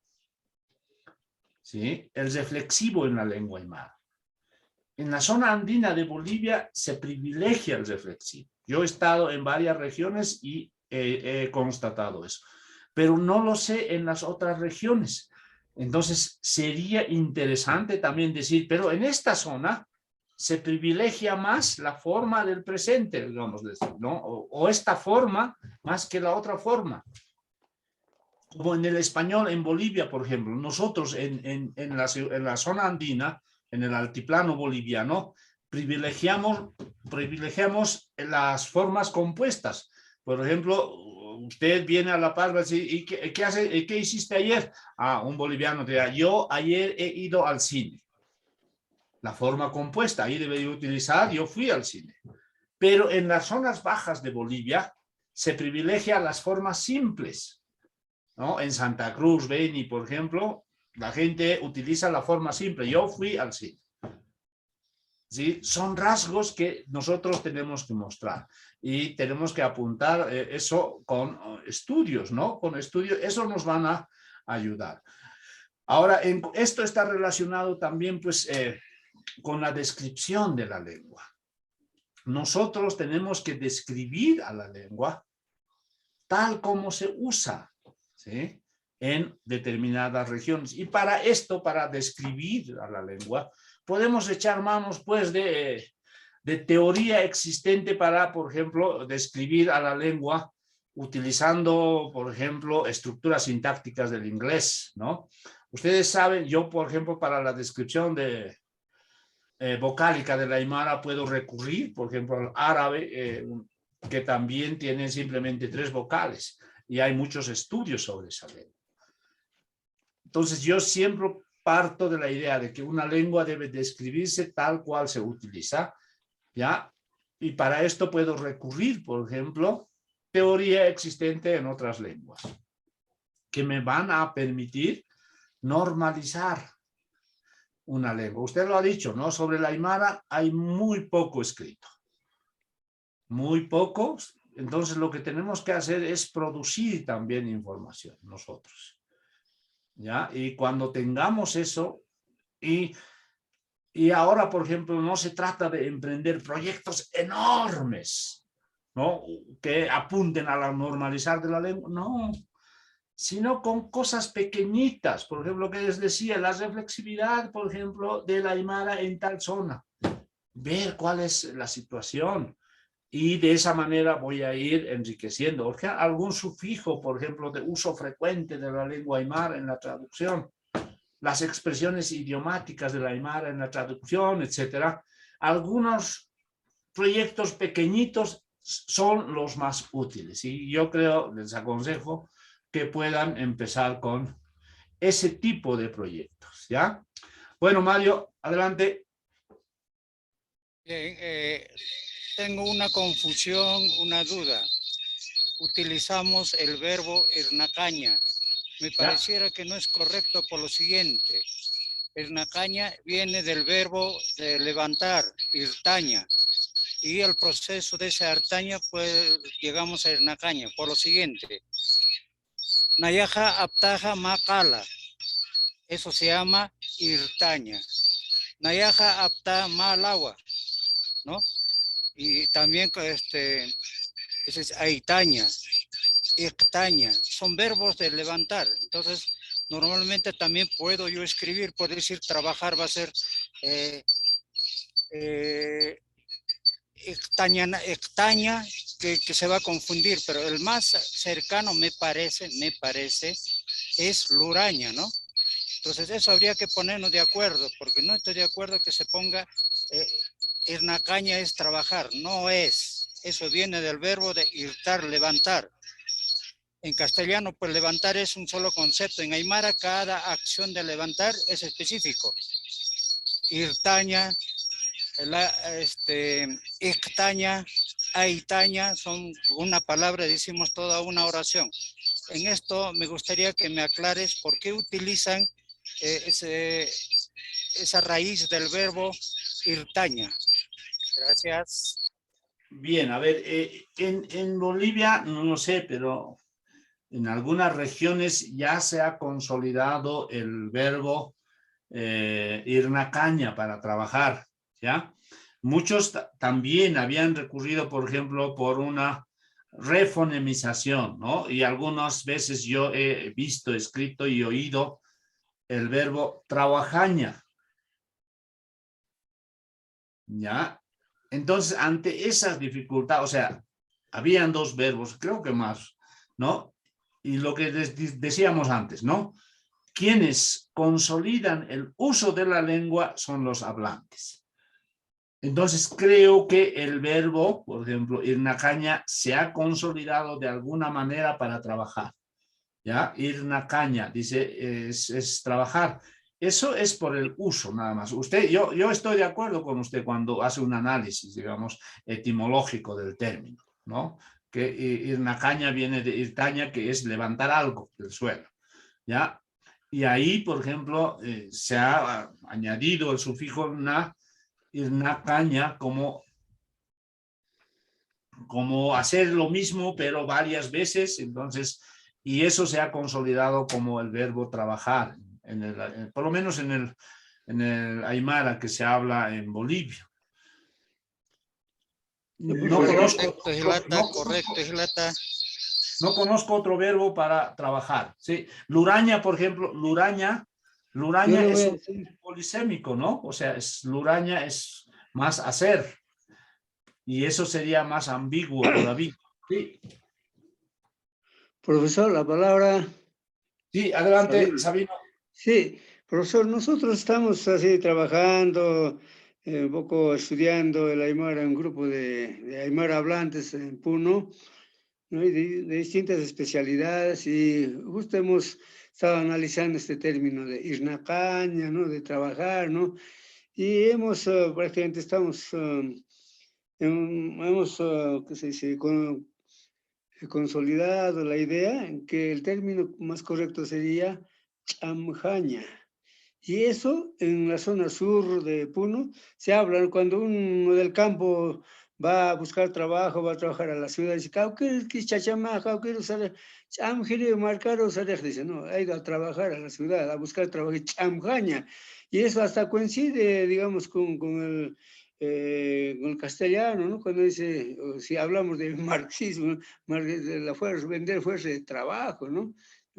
¿Sí? El reflexivo en la lengua aymara. En la zona andina de Bolivia se privilegia el reflexivo. Yo he estado en varias regiones y he constatado eso, pero no lo sé en las otras regiones. Entonces sería interesante también decir, pero en esta zona se privilegia más la forma del presente, digamos, ¿no? O esta forma más que la otra forma. Como en el español en Bolivia, por ejemplo, nosotros en la zona andina, en el altiplano boliviano, privilegiamos las formas compuestas. Por ejemplo, usted viene a La Paz, va a decir, ¿y qué hiciste ayer? Ah, un boliviano te dirá, yo ayer he ido al cine. La forma compuesta, ahí debería utilizar, yo fui al cine. Pero en las zonas bajas de Bolivia se privilegia las formas simples, ¿no? En Santa Cruz, Beni, por ejemplo, la gente utiliza la forma simple, yo fui al cine. ¿Sí? Son rasgos que nosotros tenemos que mostrar y tenemos que apuntar eso con estudios, ¿no? Con estudios, eso nos van a ayudar. Ahora, esto está relacionado también, pues, con la descripción de la lengua. Nosotros tenemos que describir a la lengua tal como se usa, ¿sí? En determinadas regiones. Y para esto, para describir a la lengua, podemos echar manos, pues, de teoría existente para, por ejemplo, describir a la lengua utilizando, por ejemplo, estructuras sintácticas del inglés, ¿no? Ustedes saben, yo, por ejemplo, para la descripción de vocálica de la aymara puedo recurrir, por ejemplo, al árabe, que también tiene simplemente 3 vocales, y hay muchos estudios sobre esa lengua. Entonces, yo siempre parto de la idea de que una lengua debe describirse tal cual se utiliza, ¿ya? Y para esto puedo recurrir, por ejemplo, teoría existente en otras lenguas, que me van a permitir normalizar una lengua. Usted lo ha dicho, ¿no? Sobre la aymara hay muy poco escrito. Muy poco. Entonces, lo que tenemos que hacer es producir también información nosotros, ¿ya? Y cuando tengamos eso, y ahora, por ejemplo, no se trata de emprender proyectos enormes, ¿no? Que apunten a la normalizar de la lengua, no, sino con cosas pequeñitas. Por ejemplo, lo que les decía, la reflexividad, por ejemplo, de la aymara en tal zona. Ver cuál es la situación. Y de esa manera voy a ir enriqueciendo. Porque algún sufijo, por ejemplo, de uso frecuente de la lengua aymara en la traducción. Las expresiones idiomáticas de la aymara en la traducción, etcétera. Algunos proyectos pequeñitos son los más útiles. Y yo creo, les aconsejo que puedan empezar con ese tipo de proyectos, ¿ya? Bueno, Mario, adelante. Bien, tengo una confusión, una duda. Utilizamos el verbo irnacaña. Me pareciera que no es correcto por lo siguiente. Irnacaña viene del verbo de levantar, irtaña. Y el proceso de esa artaña, pues llegamos a irnacaña por lo siguiente. Nayaja aptaja makala. Eso se llama irtaña. Nayaja apta malawa, ¿no? Y también ese es aitaña, ictaña. Son verbos de levantar. Entonces, normalmente también puedo yo escribir, por decir, trabajar va a ser ictaña, que se va a confundir, pero el más cercano me parece, es luraña, ¿no? Entonces eso habría que ponernos de acuerdo, porque no estoy de acuerdo que se ponga irnacaña es trabajar, no es. Eso viene del verbo de irtar, levantar. En castellano, pues levantar es un solo concepto. En aymara, cada acción de levantar es específico. Irtaña, ictaña, aitaña, son una palabra, decimos toda una oración. En esto me gustaría que me aclares por qué utilizan esa raíz del verbo irtaña. Gracias. Bien, a ver, en Bolivia, no lo sé, pero en algunas regiones ya se ha consolidado el verbo irnacaña para trabajar, ¿ya? Muchos también habían recurrido, por ejemplo, por una refonemización, ¿no? Y algunas veces yo he visto, escrito y oído el verbo trabajaña, ¿ya? Entonces, ante esas dificultades, o sea, habían 2 verbos, creo que más, ¿no? Y lo que decíamos antes, ¿no? Quienes consolidan el uso de la lengua son los hablantes. Entonces creo que el verbo, por ejemplo, ir na caña, se ha consolidado de alguna manera para trabajar. ¿Ya? Ir na caña, dice, es trabajar. Eso es por el uso, nada más. Yo estoy de acuerdo con usted cuando hace un análisis, digamos, etimológico del término, ¿no? Que ir na caña viene de ir taña, que es levantar algo del suelo, ¿ya? Y ahí, por ejemplo, se ha añadido el sufijo na, ir na caña, como hacer lo mismo, pero varias veces, entonces, y eso se ha consolidado como el verbo trabajar, por lo menos en el Aymara que se habla en Bolivia. No conozco otro verbo para trabajar. ¿Sí? Luraña, por ejemplo, luraña es un polisémico, ¿no? O sea, luraña es más hacer. Y eso sería más ambiguo todavía. Sí. Profesor, la palabra. Sí, adelante, Sabino. Sí, profesor, nosotros estamos así trabajando, un poco estudiando el Aymara, un grupo de Aymara hablantes en Puno, ¿no? Y de distintas especialidades, y justo hemos estado analizando este término de ir na caña, ¿no? De trabajar, ¿no? Y hemos, prácticamente estamos, ¿qué se dice? Consolidado la idea en que el término más correcto sería chamjaña. Y eso en la zona sur de Puno se habla cuando uno del campo va a buscar trabajo, va a trabajar a la ciudad, dice, dice, no, ha ido a trabajar a la ciudad, a buscar trabajo, chamjaña. Y eso hasta coincide, digamos, con el castellano, ¿no? Cuando dice, si hablamos de marxismo, de la fuerza, vender fuerza de trabajo, ¿no?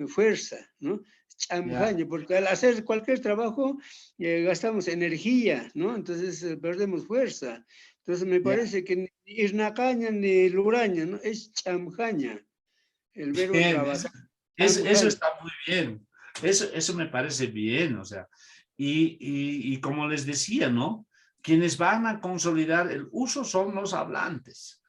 Fuerza, ¿no? Chamjaña, porque al hacer cualquier trabajo gastamos energía, ¿no? Entonces perdemos fuerza. Entonces me parece que ni irnacaña ni luraña, ¿no? Es chamjaña, el verbo trabajar. Eso está muy bien. Eso me parece bien, o sea. Y como les decía, ¿no? Quienes van a consolidar el uso son los hablantes.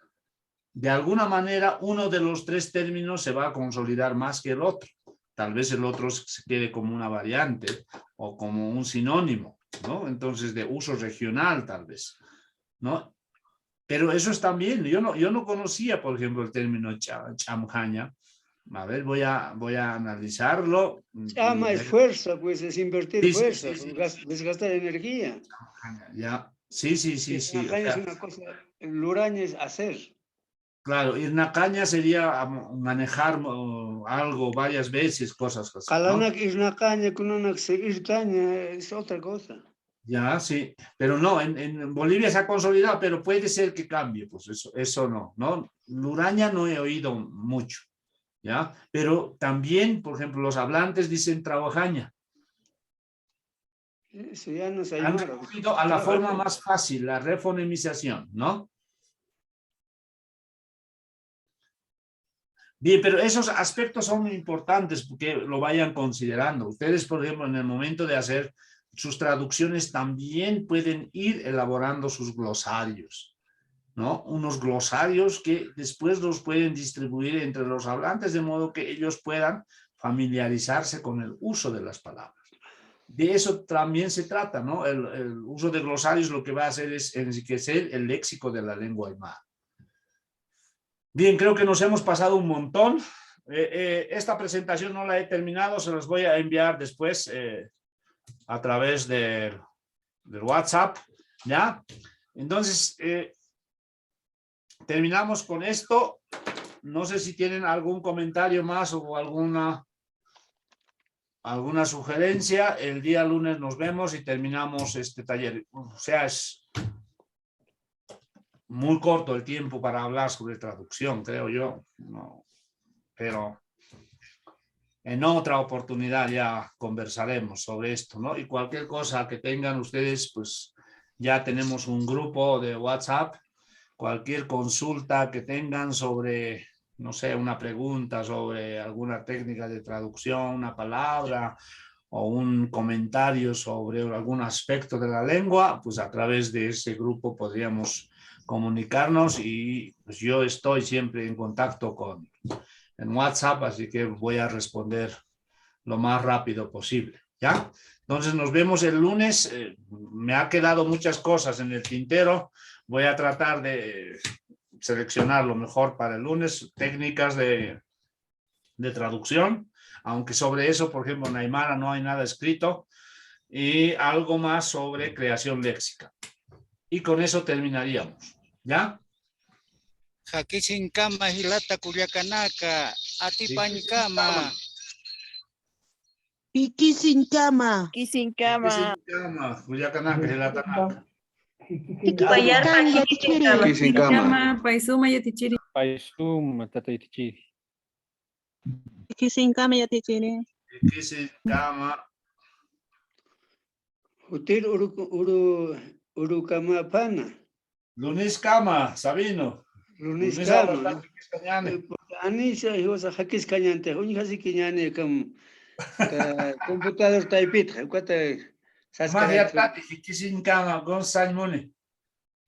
De alguna manera, uno de los tres términos se va a consolidar más que el otro. Tal vez el otro se quede como una variante o como un sinónimo, ¿no? Entonces, de uso regional, tal vez, ¿no? Pero eso está bien. Yo no conocía, por ejemplo, el término chamjaña. A ver, voy a analizarlo. Chama es fuerza, pues es invertir fuerza, desgastar energía. Ya, sí. Irnacaña es una cosa, luraña es hacer. Claro, irnacaña sería manejar algo varias veces, cosas así, ¿no? Irnacaña con una irtaña es otra cosa. Ya, sí, pero no, en Bolivia se ha consolidado, pero puede ser que cambie, pues eso no. Luraña no he oído mucho, ¿ya? Pero también, por ejemplo, los hablantes dicen trabajaña. Eso ya no se Han recurrido a la forma más fácil, la refonemización, ¿no? Bien, pero esos aspectos son muy importantes porque lo vayan considerando. Ustedes, por ejemplo, en el momento de hacer sus traducciones también pueden ir elaborando sus glosarios, ¿no? Unos glosarios que después los pueden distribuir entre los hablantes de modo que ellos puedan familiarizarse con el uso de las palabras. De eso también se trata, ¿no? El uso de glosarios lo que va a hacer es enriquecer el léxico de la lengua aymara. Bien, creo que nos hemos pasado un montón. Esta presentación no la he terminado, se las voy a enviar después a través del WhatsApp, ¿ya? Entonces, terminamos con esto. No sé si tienen algún comentario más o alguna sugerencia. El día lunes nos vemos y terminamos este taller. O sea, es muy corto el tiempo para hablar sobre traducción, creo yo. No, pero en otra oportunidad ya conversaremos sobre esto, ¿no? Y cualquier cosa que tengan ustedes, pues ya tenemos un grupo de WhatsApp. Cualquier consulta que tengan sobre, no sé, una pregunta sobre alguna técnica de traducción, una palabra o un comentario sobre algún aspecto de la lengua, pues a través de ese grupo podríamos comunicarnos y pues yo estoy siempre en contacto en WhatsApp, así que voy a responder lo más rápido posible, ¿ya? Entonces nos vemos el lunes. Me ha quedado muchas cosas en el tintero. Voy a tratar de seleccionar lo mejor para el lunes, técnicas de traducción, aunque sobre eso, por ejemplo, en Aymara no hay nada escrito, y algo más sobre creación léxica. Y con eso terminaríamos, ¿ya? Jaquisin kama hilata Culiacanaka, Atipancama. Piquisin cama. Kisin kama. Culiacanaka, Hilatanaka. Kisin kama. Paisuma yatichiri. Paisum, tata itichiri. Piquisin cama ya te tiene. Kisin kama. Hotel Urukama Pana. Lunes kama, Sabino. Lunes kama. Anisa hios a Hakis Cañante. Un hasi Kiñane kam computador taipit. Cuata Mariatati, Kisin kama, Gonzalo Mune.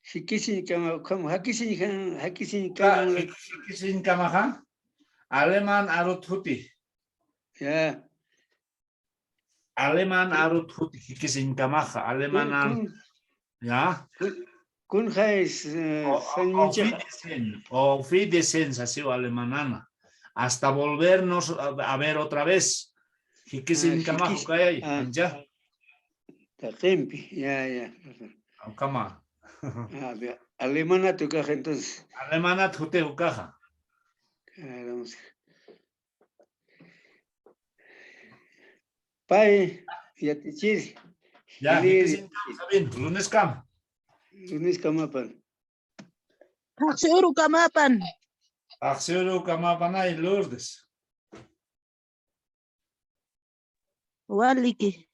Hikisin kama, Hakisin kama. Kisin kama, Aleman Aruthuti. Ya. Aleman Aruthuti, Kisin kamaja, Aleman. Ya. Kun Hais, o Fidesen, así o alemanana, hasta volvernos a ver otra vez. Hikisin kamajo, ¿qué hay? Ya. Tajempi, ya. Kama. Alemana tu caja entonces. Alemana tu caja. Vamos. Pai, ya te chis. Ya, Hikisin bien, lunes cama. Lunes kamapan. Aksuru kamapan. Aksuru kamapan ay Lourdes. Waliki.